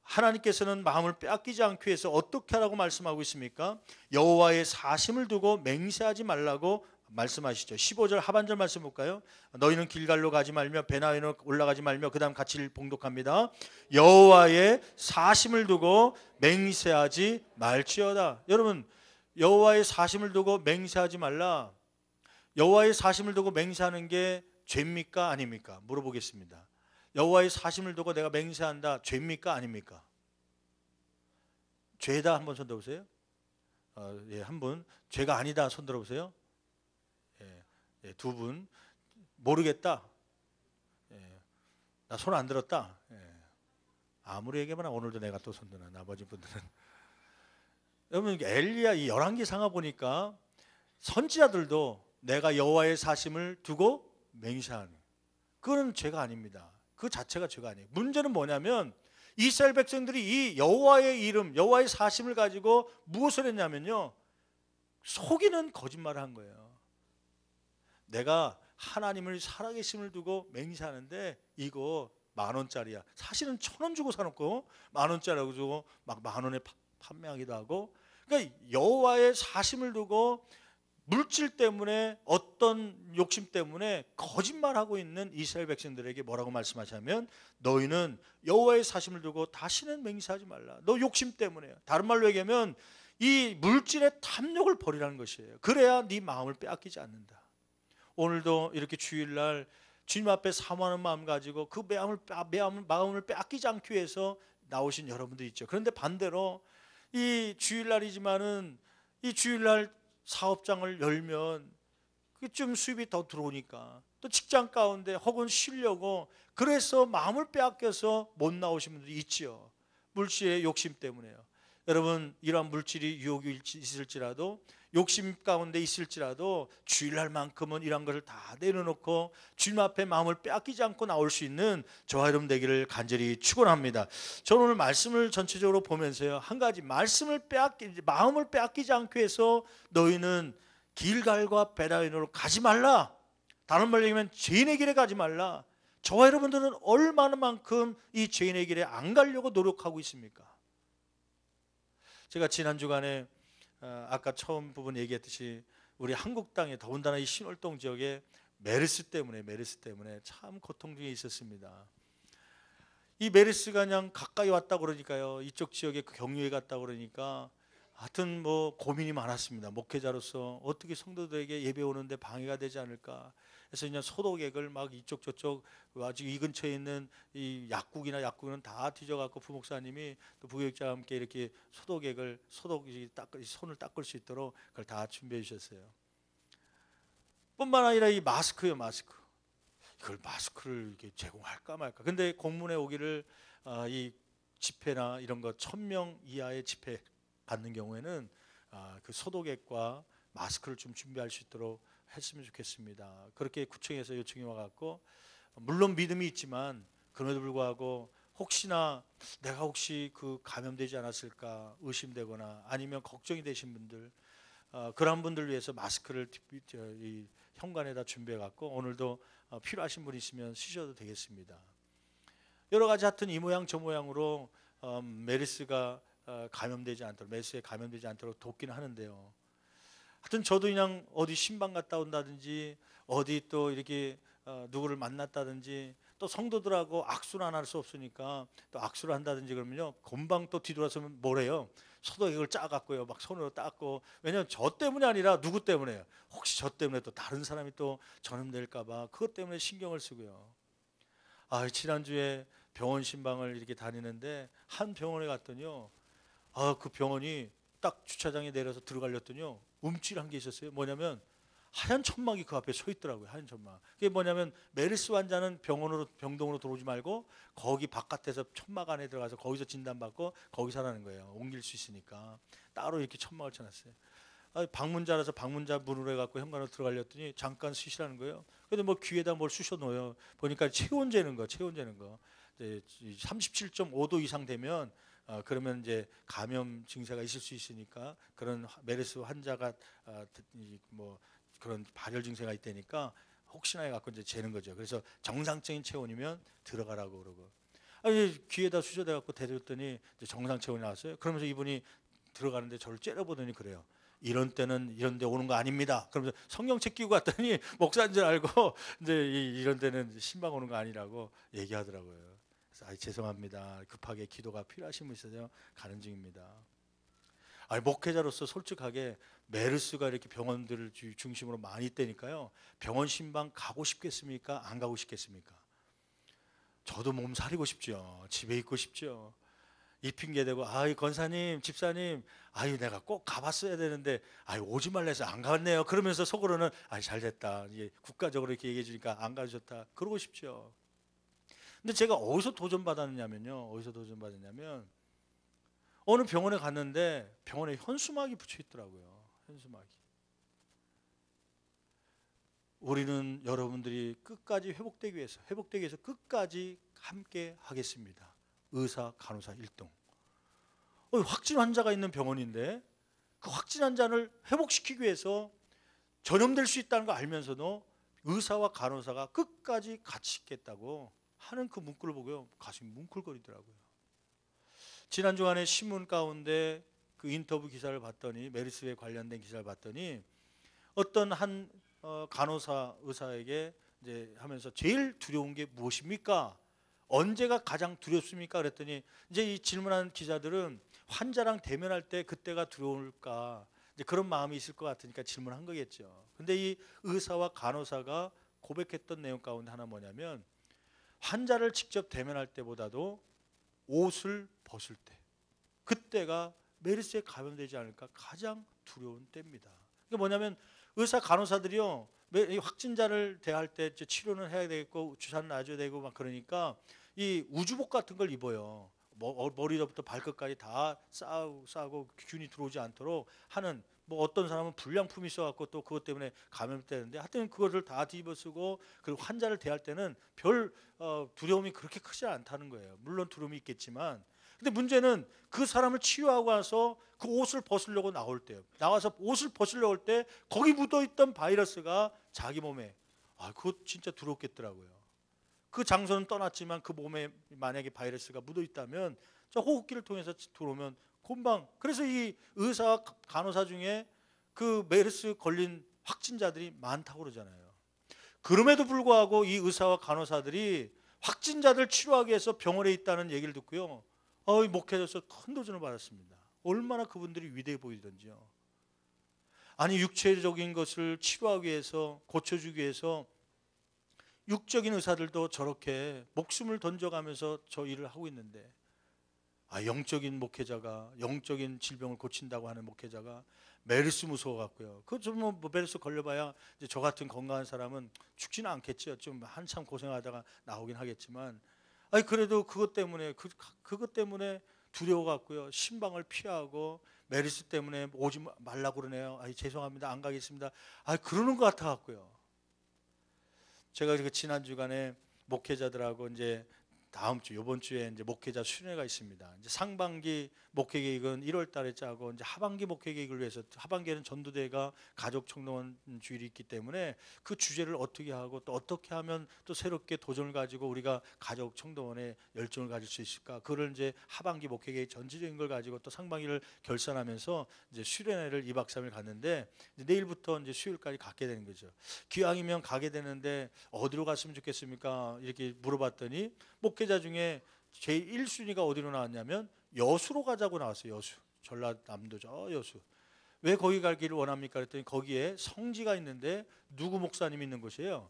하나님께서는 마음을 빼앗기지 않기 위해서 어떻게 하라고 말씀하고 있습니까? 여호와의 사심을 두고 맹세하지 말라고 말씀하시죠. 15절 하반절 말씀 볼까요? 너희는 길갈로 가지 말며 베나웨로 올라가지 말며, 그 다음 같이 봉독합니다. 여호와의 사심을 두고 맹세하지 말지어다. 여러분, 여호와의 사심을 두고 맹세하지 말라. 여호와의 사심을 두고 맹세하는 게 죄입니까 아닙니까? 물어보겠습니다. 여호와의 사심을 두고 내가 맹세한다, 죄입니까 아닙니까? 죄다. 한번 손 들어보세요. 한 분. 죄가 아니다 손 들어보세요. 두 분. 모르겠다. 나 손 안 들었다. 아무리 얘기하면 오늘도 내가 또 손 드나. 나머지 분들은. 여러분, 엘리야 이 열왕기상하 보니까 선지자들도 내가 여호와의 사심을 두고 맹세하는, 그거는 죄가 아닙니다. 그 자체가 죄가 아니에요. 문제는 뭐냐면 이스라엘 백성들이 이 여호와의 이름, 여호와의 사심을 가지고 무엇을 했냐면요, 속이는 거짓말을 한 거예요. 내가 하나님을 살아계심을 두고 맹세하는데 이거 10,000원짜리야. 사실은 1,000원 주고 사놓고 10,000원짜리라고 주고 막 10,000원에 판매하기도 하고. 그러니까 여호와의 사심을 두고 물질 때문에, 어떤 욕심 때문에 거짓말하고 있는 이스라엘 백성들에게 뭐라고 말씀하시냐면, 너희는 여호와의 사심을 두고 다시는 맹세하지 말라. 너 욕심 때문에. 다른 말로 얘기하면 이 물질의 탐욕을 버리라는 것이에요. 그래야 네 마음을 빼앗기지 않는다. 오늘도 이렇게 주일날 주님 앞에 사모하는 마음 가지고 그 마음을 빼앗기지 않기 위해서 나오신 여러분들 있죠. 그런데 반대로 이 주일날이지만은 이 주일날 사업장을 열면 좀 수입이 더 들어오니까 또 직장 가운데 혹은 쉬려고, 그래서 마음을 빼앗겨서 못 나오신 분들이 있지요. 물질의 욕심 때문에요. 여러분, 이러한 물질이 유혹이 있을지라도 욕심 가운데 있을지라도 주일날만큼은 이런 것을 다 내려놓고 주님 앞에 마음을 빼앗기지 않고 나올 수 있는 저와 여러분 되기를 간절히 축원합니다. 저는 오늘 말씀을 전체적으로 보면서요, 한 가지 마음을 빼앗기지 않기 위해서 너희는 길갈과 베라인으로 가지 말라. 다른 말로 얘기하면 죄인의 길에 가지 말라. 저와 여러분들은 얼마나만큼 이 죄인의 길에 안 가려고 노력하고 있습니까? 제가 지난 주간에 아까 처음 부분 얘기했듯이 우리 한국 땅에 더군다나 이 신월동 지역에 메르스 때문에 참 고통 중에 있었습니다. 이 메르스가 그냥 가까이 왔다 그러니까요, 이쪽 지역에 경유해 갔다 그러니까 하여튼 뭐 고민이 많았습니다. 목회자로서 어떻게 성도들에게 예배 오는데 방해가 되지 않을까. 그래서 그냥 소독액을 막 이쪽 저쪽 아직 이 근처에 있는 이 약국은 다 뒤져갖고 부목사님이 또 부교육자와 함께 이렇게 소독액을 손을 닦을 수 있도록 그걸 다 준비해 주셨어요. 뿐만 아니라 이 마스크. 이걸 마스크를 이렇게 제공할까 말까. 근데 공문에 오기를 이 집회나 이런 거 1000명 이하의 집회 받는 경우에는 그 소독액과 마스크를 좀 준비할 수 있도록 했으면 좋겠습니다. 그렇게 구청에서 요청이 와갖고, 물론 믿음이 있지만 그럼에도 불구하고 혹시나 내가 혹시 그 감염되지 않았을까 의심되거나 아니면 걱정이 되신 분들, 그런 분들 위해서 마스크를 이 현관에다 준비해갖고 오늘도 필요하신 분 있으면 쓰셔도 되겠습니다. 여러 가지 하여튼 이 모양 저 모양으로 메르스에 감염되지 않도록 돕기는 하는데요. 하여튼 저도 그냥 어디 신방 갔다 온다든지 어디 또 이렇게 누구를 만났다든지 또 성도들하고 악수를 안 할 수 없으니까 또 악수를 한다든지 그러면요, 금방 또 뒤돌아서면 뭐래요? 소독액을 짜갖고요 막 손으로 닦고. 왜냐면 저 때문이 아니라 누구 때문에요? 혹시 저 때문에 또 다른 사람이 또 전염될까봐 그것 때문에 신경을 쓰고요. 지난주에 병원 신방을 이렇게 다니는데 한 병원에 갔더니요, 그 병원이 딱 주차장에 내려서 들어가려더니요, 움찔한 게 있었어요. 뭐냐면 하얀 천막이 그 앞에 서 있더라고요. 하얀 천막. 그게 뭐냐면 메르스 환자는 병동으로 들어오지 말고 거기 바깥에서 천막 안에 들어가서 거기서 진단받고 거기서 하라는 거예요. 옮길 수 있으니까 따로 이렇게 천막을 쳐놨어요. 방문자라서 방문자 문으로 해갖고 현관으로 들어가려더니 잠깐 쉬시라는 거예요. 근데 뭐 귀에다 뭘 쑤셔 넣어요. 보니까 체온 재는 거. 37.5도 이상 되면 그러면 이제 감염 증세가 있을 수 있으니까, 그런 메르스 환자가 뭐 그런 발열 증세가 있다니까 혹시나 해갖고 이제 재는 거죠. 그래서 정상적인 체온이면 들어가라고 그러고, 귀에다 쑤셔대갖고 대줬더니 정상 체온이 나왔어요. 그러면서 이분이 들어가는데 저를 째려보더니 그래요. 이런 때는 이런 데 오는 거 아닙니다. 그러면서 성경책 끼고 갔더니 목사인 줄 알고 이제 이런 데는 신방 오는 거 아니라고 얘기하더라고요. 그래서 죄송합니다. 급하게 기도가 필요하신 분 있어서 가는 중입니다. 목회자로서 솔직하게 메르스가 이렇게 병원들을 중심으로 많이 있다니까요, 병원 신방 가고 싶겠습니까? 안 가고 싶겠습니까? 저도 몸 사리고 싶죠. 집에 있고 싶죠. 이 핑계 대고 권사님, 집사님, 내가 꼭 가봤어야 되는데 오지 말라 해서 안 갔네요. 그러면서 속으로는 잘 됐다. 이제 국가적으로 이렇게 얘기해 주니까 안 가도 좋다. 그러고 싶죠. 근데 제가 어디서 도전받았냐면요. 어느 병원에 갔는데 병원에 현수막이 붙여 있더라고요. 현수막이. 우리는 여러분들이 끝까지 회복되기 위해서 끝까지 함께 하겠습니다. 의사, 간호사 일동. 확진 환자가 있는 병원인데 그 확진 환자를 회복시키기 위해서 전염될 수 있다는 거 알면서도 의사와 간호사가 끝까지 같이 있겠다고 하는 그 문구를 보고요, 가슴이 뭉클거리더라고요. 지난 주간에 신문 가운데 그 인터뷰 기사를 봤더니, 메르스에 관련된 기사를 봤더니 어떤 한 간호사 의사에게 이제 하면서 제일 두려운 게 무엇입니까? 언제가 가장 두렵습니까? 그랬더니 이제 이 질문한 기자들은 환자랑 대면할 때 그때가 두려울까, 이제 그런 마음이 있을 것 같으니까 질문한 거겠죠. 근데 이 의사와 간호사가 고백했던 내용 가운데 하나 뭐냐면, 환자를 직접 대면할 때보다도 옷을 벗을 때, 그때가 메르스에 감염되지 않을까 가장 두려운 때입니다. 이게 뭐냐면 의사 간호사들이요, 확진자를 대할 때 치료는 해야 되겠고 주사는 놔줘야 되고 막 그러니까 이 우주복 같은 걸 입어요. 머리부터 발끝까지 다 싸고 균이 들어오지 않도록 하는 뭐 어떤 사람은 불량품이 있어갖고 또 그것 때문에 감염되는데, 하여튼 그거를 다 뒤집어 쓰고, 그리고 환자를 대할 때는 별 두려움이 그렇게 크지 않다는 거예요. 물론 두려움이 있겠지만, 근데 문제는 그 사람을 치유하고 와서 그 옷을 벗으려고 나올 때요. 나와서 옷을 벗으려고 할 때 거기 묻어있던 바이러스가 자기 몸에, 그거 진짜 두렵겠더라고요. 그 장소는 떠났지만 그 몸에 만약에 바이러스가 묻어있다면 저 호흡기를 통해서 들어오면 금방. 그래서 이 의사와 간호사 중에 그 메르스 걸린 확진자들이 많다고 그러잖아요. 그럼에도 불구하고 이 의사와 간호사들이 확진자들 치료하기 위해서 병원에 있다는 얘기를 듣고요, 목회자로서 큰 도전을 받았습니다. 얼마나 그분들이 위대해 보이던지요. 아니, 육체적인 것을 치료하기 위해서, 고쳐주기 위해서 육적인 의사들도 저렇게 목숨을 던져가면서 저 일을 하고 있는데, 영적인 목회자가, 영적인 질병을 고친다고 하는 목회자가 메르스 무서워갖고요. 뭐 메르스 걸려봐야 이제 저 같은 건강한 사람은 죽지는 않겠죠. 좀 한참 고생하다가 나오긴 하겠지만, 그래도 그것 때문에 그것 때문에 두려워갖고요, 신방을 피하고 메르스 때문에 오지 말라고 그러네요. 죄송합니다, 안 가겠습니다. 그러는 것 같아갖고요. 제가 그 지난 주간에 목회자들하고 이제 다음 주, 이번 주에 이제 목회자 수련회가 있습니다. 이제 상반기 목회 계획은 1월 달에 짜고, 이제 하반기 목회 계획을 위해서, 하반기에는 전도대가 가족 청동원 주일이 있기 때문에 그 주제를 어떻게 하고 또 어떻게 하면 또 새롭게 도전을 가지고 우리가 가족 청동원에 열정을 가질 수 있을까? 그걸 이제 하반기 목회 계획 전체적인 걸 가지고 또 상반기를 결산하면서 이제 수련회를 2박 3일 갔는데, 이제 내일부터 이제 수요일까지 갖게 되는 거죠. 기왕이면 가게 되는데 어디로 갔으면 좋겠습니까? 이렇게 물어봤더니 목회자 중에 제일 1순위가 어디로 나왔냐면 여수로 가자고 나왔어요. 여수, 전라남도 저 여수. 왜 거기 가기를 원합니까? 그랬더니 거기에 성지가 있는데 누구 목사님이 있는 곳이에요.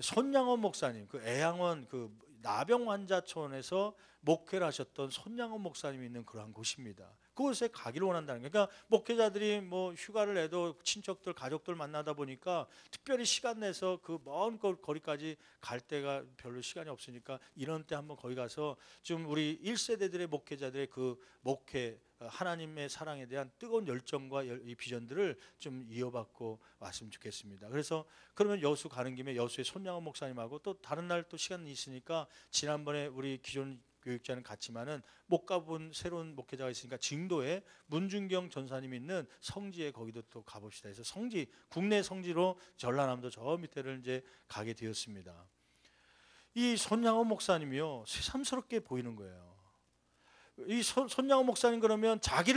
손양원 목사님, 그 애양원 그 나병 환자촌에서 목회를 하셨던 손양원 목사님이 있는 그러한 곳입니다. 그곳에 가기를 원한다는 거예요. 그러니까 목회자들이 뭐 휴가를 내도 친척들, 가족들 만나다 보니까 특별히 시간 내서 그 먼 거리까지 갈 때가 별로 시간이 없으니까 이런 때 한번 거기 가서 좀 우리 1세대들의 목회자들의 그 목회, 하나님의 사랑에 대한 뜨거운 열정과 이 비전들을 좀 이어받고 왔으면 좋겠습니다. 그래서 그러면 여수 가는 김에 여수의 손양원 목사님하고 또 다른 날 또 시간이 있으니까, 지난번에 우리 기존 교육자는 갔지만은 못 가본 새로운 목회자가 있으니까 증도에 문준경 전사님이 있는 성지에 거기도 또 가봅시다 해서 성지, 국내 성지로 전라남도 저 밑에를 이제 가게 되었습니다. 이 손양원 목사님이요, 새삼스럽게 보이는 거예요. 이 손양원 목사님, 그러면 자기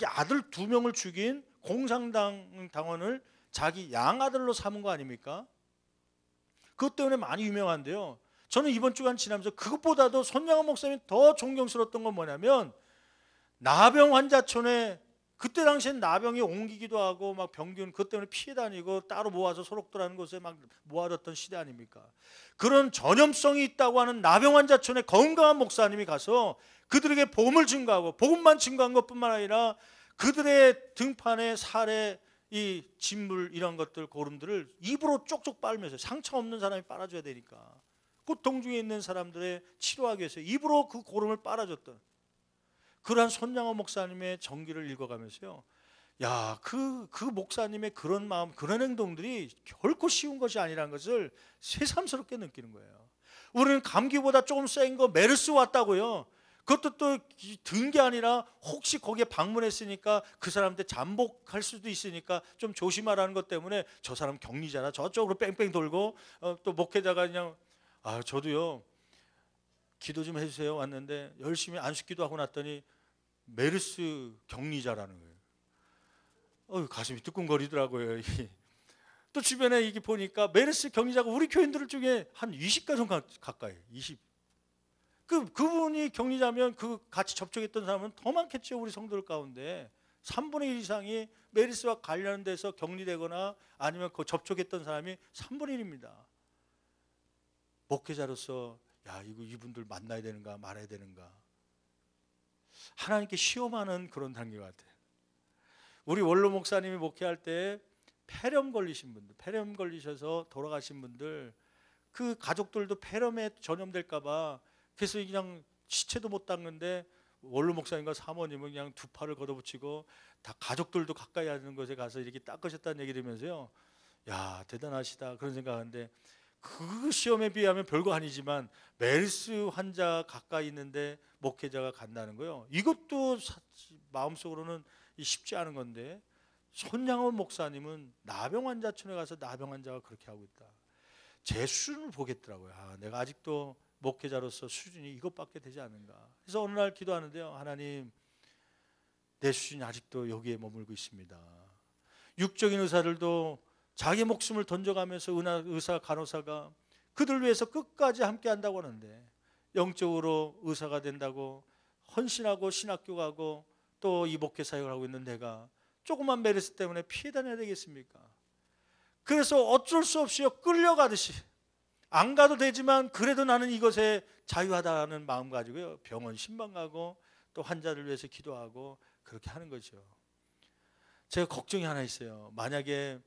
아들 2명을 죽인 공산당 당원을 자기 양아들로 삼은 거 아닙니까? 그것 때문에 많이 유명한데요. 저는 이번 주간 지나면서 그것보다도 손양원 목사님이 더 존경스러웠던 건 뭐냐면, 나병 환자촌에 그때 당시엔 나병이 옮기기도 하고 막 병균 그것 때문에 피해 다니고 따로 모아서 소록도라는 곳에 막 모아뒀던 시대 아닙니까? 그런 전염성이 있다고 하는 나병 환자촌에 건강한 목사님이 가서 그들에게 복음을 증거하고, 복음만 증거한 것뿐만 아니라 그들의 등판에 살에 이 진물 이런 것들, 고름들을 입으로 쪽쪽 빨면서, 상처 없는 사람이 빨아줘야 되니까 고통 중에 있는 사람들의 치료하기 위해서 입으로 그 고름을 빨아줬던 그러한 손양원 목사님의 전기를 읽어가면서요, 그 목사님의 그런 마음, 그런 행동들이 결코 쉬운 것이 아니라는 것을 새삼스럽게 느끼는 거예요. 우리는 감기보다 조금 센 거 메르스 왔다고요. 그것도 또 든 게 아니라 혹시 거기에 방문했으니까 그 사람한테 잠복할 수도 있으니까 좀 조심하라는 것 때문에 저 사람 격리자라 저쪽으로 뺑뺑 돌고, 또 목회자가 그냥 저도요 기도 좀 해주세요 왔는데 열심히 안식기도 하고 났더니 메르스 격리자라는 거예요. 가슴이 뜨끔거리더라고요. 또 주변에 이게 보니까 메르스 격리자가 우리 교인들 중에 한 20가정 가까이, 20. 그분이 격리자면 그 같이 접촉했던 사람은 더 많겠죠. 우리 성도들 가운데 3분의 1 이상이 메르스와 관련돼서 격리되거나 아니면 그 접촉했던 사람이 3분의 1입니다. 목회자로서 이분들 만나야 되는가 말아야 되는가, 하나님께 시험하는 그런 단계 같아요. 우리 원로 목사님이 목회할 때 폐렴 걸리신 분들, 폐렴 걸리셔서 돌아가신 분들, 그 가족들도 폐렴에 전염될까 봐 그래서 그냥 시체도 못 닦는데 원로 목사님과 사모님은 그냥 두 팔을 걷어붙이고 다 가족들도 가까이 하는 곳에 가서 이렇게 닦으셨다는 얘기 들으면서요, 야 대단하시다 그런 생각하는데, 그 시험에 비하면 별거 아니지만 메르스 환자 가까이 있는데 목회자가 간다는 거요, 이것도 마음속으로는 쉽지 않은 건데, 손양원 목사님은 나병 환자촌에 가서 나병 환자가 그렇게 하고 있다. 제 수준을 보겠더라고요. 내가 아직도 목회자로서 수준이 이것밖에 되지 않은가. 그래서 어느 날 기도하는데요, 하나님, 내 수준이 아직도 여기에 머물고 있습니다. 육적인 의사들도 자기 목숨을 던져가면서 의사 간호사가 그들 위해서 끝까지 함께 한다고 하는데, 영적으로 의사가 된다고 헌신하고 신학교 가고 또 이 목회 사역을 하고 있는 내가 조그만 메르스 때문에 피해 다녀야 되겠습니까? 그래서 어쩔 수 없이 끌려가듯이, 안 가도 되지만 그래도 나는 이것에 자유하다는 마음 가지고요, 병원 신방 가고 또 환자를 위해서 기도하고 그렇게 하는 거죠. 제가 걱정이 하나 있어요. 만약에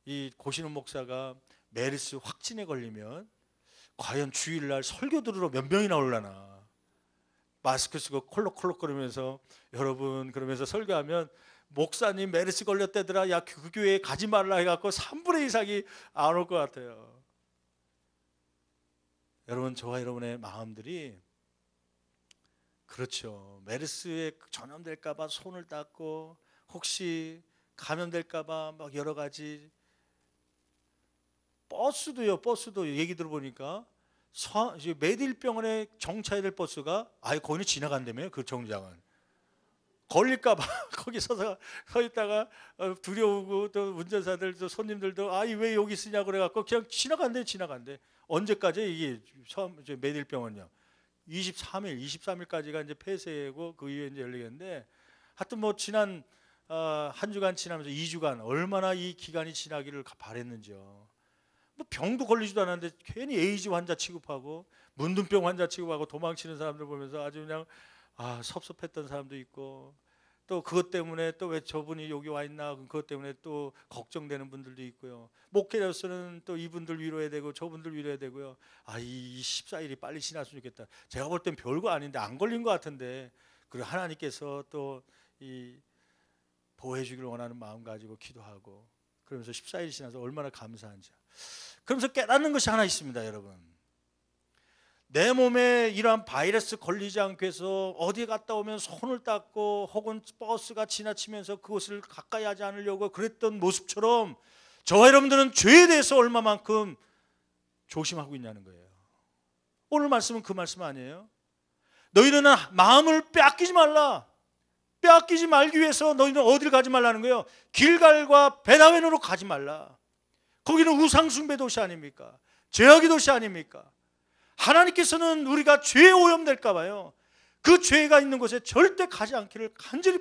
이 고신훈 목사가 메르스 확진에 걸리면 과연 주일날 설교 들으러 몇 명이나 올라나. 마스크 쓰고 콜록콜록 거리면서 여러분 그러면서 설교하면, 목사님 메르스 걸렸대더라, 야 그 교회에 가지 말라 해갖고 3분의 2 이상이 안 올 것 같아요. 여러분, 저와 여러분의 마음들이 그렇죠. 메르스에 전염될까 봐 손을 닦고, 혹시 감염될까 봐 막 여러 가지. 버스도 얘기 들어보니까 매딜병원에 정차해야 될 버스가 아예 거기는 지나간다며요. 그 정류장은 걸릴까 봐 거기 서 있다가 두려우고, 또 운전사들 또 손님들도 왜 여기 쓰냐고 그래갖고 그냥 지나간대. 언제까지 이게 매딜병원요? 23일까지가 이제 폐쇄고 그 이후에 이제 열리겠는데, 하여튼 뭐 지난 한 주간 지나면서 2주간 얼마나 이 기간이 지나기를 바랬는지요. 뭐 병도 걸리지도 않았는데 괜히 에이즈 환자 취급하고 문둥병 환자 취급하고 도망치는 사람들 보면서 아주 그냥 섭섭했던 사람도 있고, 또 그것 때문에 또 왜 저분이 여기 와 있나, 그것 때문에 또 걱정되는 분들도 있고요. 목회자로서는 또 이분들 위로해야 되고 저분들 위로해야 되고요. 이 14일이 빨리 지났으면 좋겠다. 제가 볼 땐 별거 아닌데 안 걸린 것 같은데, 그리고 하나님께서 또 이 보호해 주기를 원하는 마음 가지고 기도하고, 그러면서 14일이 지나서 얼마나 감사한지. 그러면서 깨닫는 것이 하나 있습니다, 여러분. 내 몸에 이러한 바이러스 걸리지 않기 위해서 어디에 갔다 오면 손을 닦고, 혹은 버스가 지나치면서 그것을 가까이 하지 않으려고 그랬던 모습처럼, 저와 여러분들은 죄에 대해서 얼마만큼 조심하고 있냐는 거예요. 오늘 말씀은 그 말씀 아니에요? 너희는 마음을 빼앗기지 말라. 빼앗기지 말기 위해서 너희는 어디를 가지 말라는 거예요? 길갈과 베다웬으로 가지 말라. 거기는 우상숭배 도시 아닙니까? 죄악의 도시 아닙니까? 하나님께서는 우리가 죄에 오염될까 봐요, 그 죄가 있는 곳에 절대 가지 않기를 간절히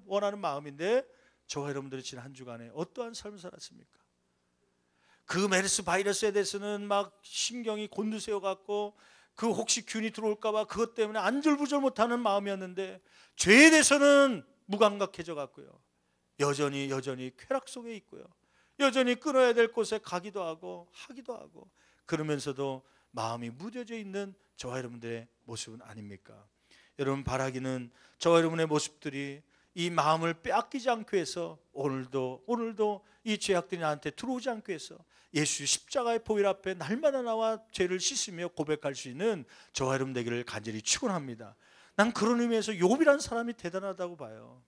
원하는 마음인데, 저와 여러분들이 지난 한 주간에 어떠한 삶을 살았습니까? 그 메르스 바이러스에 대해서는 막 신경이 곤두세워 갖고, 그 혹시 균이 들어올까 봐 그것 때문에 안절부절 못하는 마음이었는데, 죄에 대해서는 무감각해져 갖고요, 여전히 쾌락 속에 있고요, 여전히 끊어야 될 곳에 가기도 하고 하기도 하고, 그러면서도 마음이 무뎌져 있는 저와 여러분들의 모습은 아닙니까? 여러분, 바라기는 저와 여러분의 모습들이 이 마음을 빼앗기지 않기 위해서 오늘도 이 죄악들이 나한테 들어오지 않기 위해서 예수 십자가의 보혈 앞에 날마다 나와 죄를 씻으며 고백할 수 있는 저와 여러분 되기를 간절히 축원합니다. 난 그런 의미에서 욥이라는 사람이 대단하다고 봐요.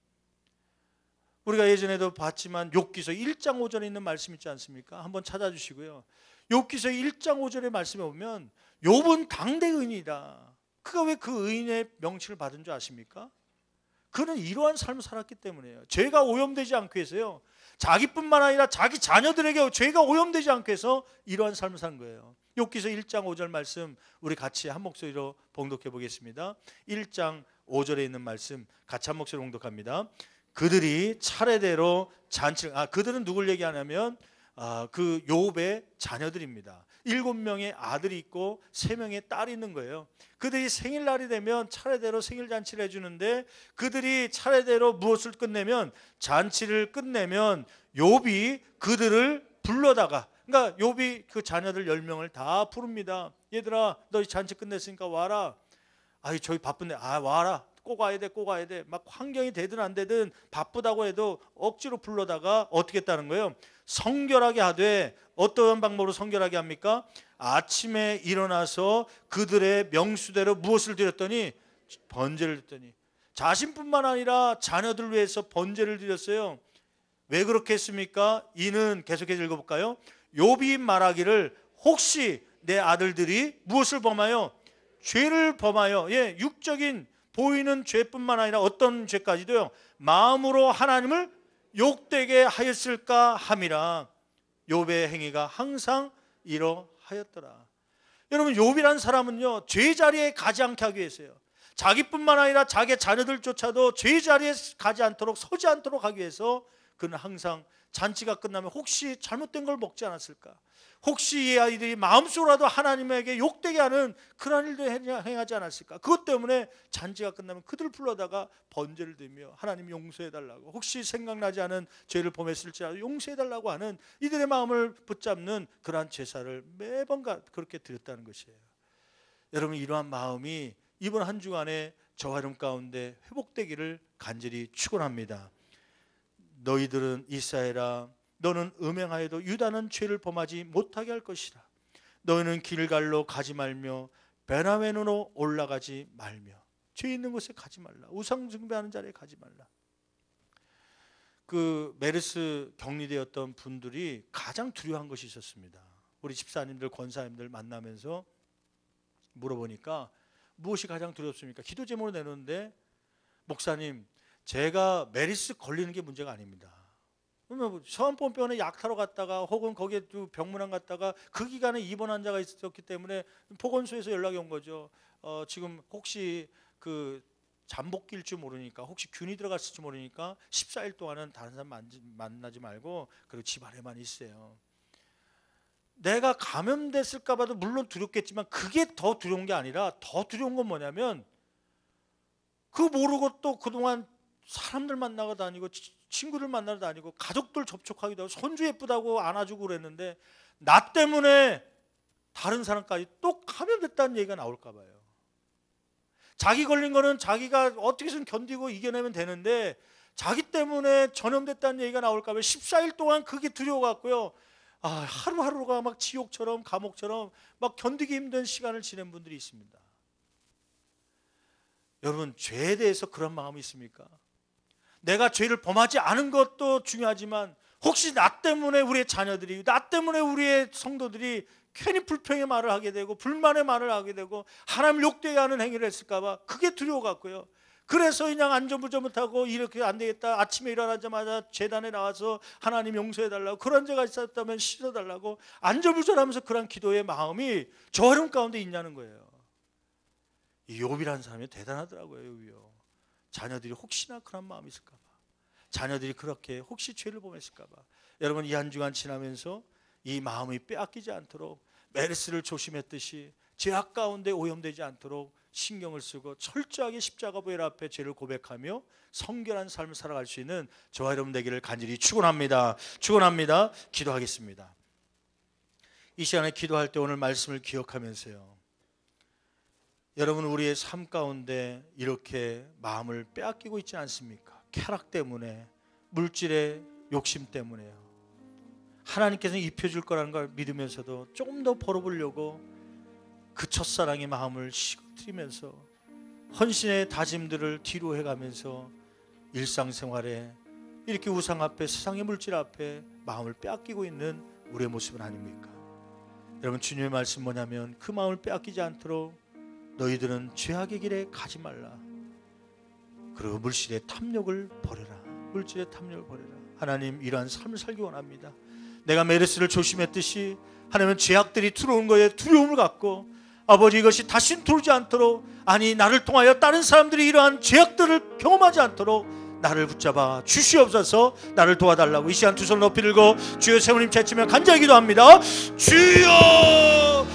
우리가 예전에도 봤지만 욥기서 1장 5절에 있는 말씀 있지 않습니까? 한번 찾아주시고요. 욥기서 1장 5절의 말씀에 보면 욥은 당대 의인이다. 그가 왜 그 의인의 명칭을 받은 줄 아십니까? 그는 이러한 삶을 살았기 때문이에요. 죄가 오염되지 않기 위해서요, 자기뿐만 아니라 자기 자녀들에게 죄가 오염되지 않기 위해서 이러한 삶을 산 거예요. 욥기서 1장 5절 말씀 우리 같이 한 목소리로 봉독해 보겠습니다. 1장 5절에 있는 말씀 같이 한 목소리로 봉독합니다. 그들이 차례대로 그들은 누굴 얘기하냐면 그 욥의 자녀들입니다. 7명의 아들이 있고 3명의 딸이 있는 거예요. 그들이 생일날이 되면 차례대로 생일잔치를 해주는데, 그들이 차례대로 무엇을 끝내면, 잔치를 끝내면 욥이 그들을 불러다가, 그러니까 욥이 그 자녀들 10명을 다 부릅니다. 얘들아, 너희 잔치 끝냈으니까 와라. 저희 바쁜데 와라. 꼭 와야 돼, 꼭 와야 돼. 막 환경이 되든 안 되든 바쁘다고 해도 억지로 불러다가 어떻게 했다는 거예요? 성결하게 하되, 어떤 방법으로 성결하게 합니까? 아침에 일어나서 그들의 명수대로 무엇을 드렸더니? 번제를 드렸더니. 자신뿐만 아니라 자녀들을 위해서 번제를 드렸어요. 왜 그렇게 했습니까? 이는 계속해서 읽어볼까요? 욥이 말하기를 혹시 내 아들들이 무엇을 범하여? 죄를 범하여, 육적인 보이는 죄뿐만 아니라 어떤 죄까지도요, 마음으로 하나님을 욕되게 하였을까 함이라. 욥의 행위가 항상 이러하였더라. 여러분, 욥이란 사람은요, 죄 자리에 가지 않게 하기 위해서요, 자기뿐만 아니라 자기 자녀들조차도 죄 자리에 가지 않도록, 서지 않도록 하기 위해서 그는 항상 잔치가 끝나면 혹시 잘못된 걸 먹지 않았을까, 혹시 이 아이들이 마음속으로라도 하나님에게 욕되게 하는 그런 일도 행하지 않았을까. 그것 때문에 잔치가 끝나면 그들 불러다가 번제를 드리며 하나님 용서해달라고, 혹시 생각나지 않은 죄를 범했을지라도 용서해달라고 하는 이들의 마음을 붙잡는 그러한 제사를 매번 그렇게 드렸다는 것이에요. 여러분, 이러한 마음이 이번 한 주간에 저와 여러분 가운데 회복되기를 간절히 축원합니다. 너희들은 이스라엘아, 너는 음행하여도 유다는 죄를 범하지 못하게 할 것이라. 너희는 길갈로 가지 말며 베나웬으로 올라가지 말며. 죄 있는 곳에 가지 말라. 우상 숭배하는 자리에 가지 말라. 그 메르스 격리되었던 분들이 가장 두려워한 것이 있었습니다. 우리 집사님들, 권사님들 만나면서 물어보니까 무엇이 가장 두렵습니까? 기도 제목으로 내놓는데, 목사님, 제가 메르스 걸리는 게 문제가 아닙니다. 서원병원에 약 타러 갔다가 혹은 거기에 병문안 갔다가 그 기간에 입원 환자가 있었기 때문에 보건소에서 연락이 온 거죠. 지금 혹시 그 잠복기일 줄 모르니까, 혹시 균이 들어갔을지 모르니까 14일 동안은 다른 사람 만나지 말고 그리고 집 안에만 있어요. 내가 감염됐을까 봐도 물론 두렵겠지만 그게 더 두려운 게 아니라, 더 두려운 건 뭐냐면, 그거 모르고 또 그동안 사람들 만나고 다니고 친구들 만나러 다니고 가족들 접촉하기도 하고 손주 예쁘다고 안아주고 그랬는데 나 때문에 다른 사람까지 또 감염됐다는 얘기가 나올까 봐요. 자기 걸린 거는 자기가 어떻게든 견디고 이겨내면 되는데 자기 때문에 전염됐다는 얘기가 나올까 봐요. 14일 동안 그게 두려워갖고요, 하루하루가 막 지옥처럼 감옥처럼 막 견디기 힘든 시간을 지낸 분들이 있습니다. 여러분, 죄에 대해서 그런 마음이 있습니까? 내가 죄를 범하지 않은 것도 중요하지만 혹시 나 때문에 우리의 자녀들이, 나 때문에 우리의 성도들이 괜히 불평의 말을 하게 되고 불만의 말을 하게 되고 하나님을 욕되게 하는 행위를 했을까 봐 그게 두려워 갖고요, 그래서 그냥 안전부전 못하고 이렇게 안 되겠다, 아침에 일어나자마자 제단에 나와서 하나님 용서해달라고, 그런 죄가 있었다면 씻어달라고 안전부전하면서 그런 기도의 마음이 저 어려움 가운데 있냐는 거예요. 이 욥이라는 사람이 대단하더라고요. 욥이요. 자녀들이 혹시나 그런 마음이 있을까 봐, 자녀들이 그렇게 혹시 죄를 범했을까 봐. 여러분, 이 한 주간 지나면서 이 마음이 빼앗기지 않도록 메르스를 조심했듯이 죄악 가운데 오염되지 않도록 신경을 쓰고 철저하게 십자가 보혈 앞에 죄를 고백하며 성결한 삶을 살아갈 수 있는 저와 여러분 되기를 간절히 축원합니다. 축원합니다. 기도하겠습니다. 이 시간에 기도할 때 오늘 말씀을 기억하면서요, 여러분, 우리의 삶 가운데 이렇게 마음을 빼앗기고 있지 않습니까? 쾌락 때문에, 물질의 욕심 때문에요. 하나님께서 입혀줄 거라는 걸 믿으면서도 조금 더 벌어보려고 그 첫사랑의 마음을 식어뜨리면서 헌신의 다짐들을 뒤로 해가면서 일상생활에 이렇게 우상 앞에, 세상의 물질 앞에 마음을 빼앗기고 있는 우리의 모습은 아닙니까? 여러분, 주님의 말씀 뭐냐면, 그 마음을 빼앗기지 않도록 너희들은 죄악의 길에 가지 말라. 그리고 물질의 탐욕을 버려라. 물질의 탐욕을 버려라. 하나님, 이러한 삶을 살기 원합니다. 내가 메르스를 조심했듯이 하나님은 죄악들이 들어온 거에 두려움을 갖고, 아버지, 이것이 다시는 들어오지 않도록, 아니 나를 통하여 다른 사람들이 이러한 죄악들을 경험하지 않도록 나를 붙잡아 주시옵소서. 나를 도와달라고 이 시간 두 손 높이 들고 주여 세우님 채치며 간절히 기도합니다. 주여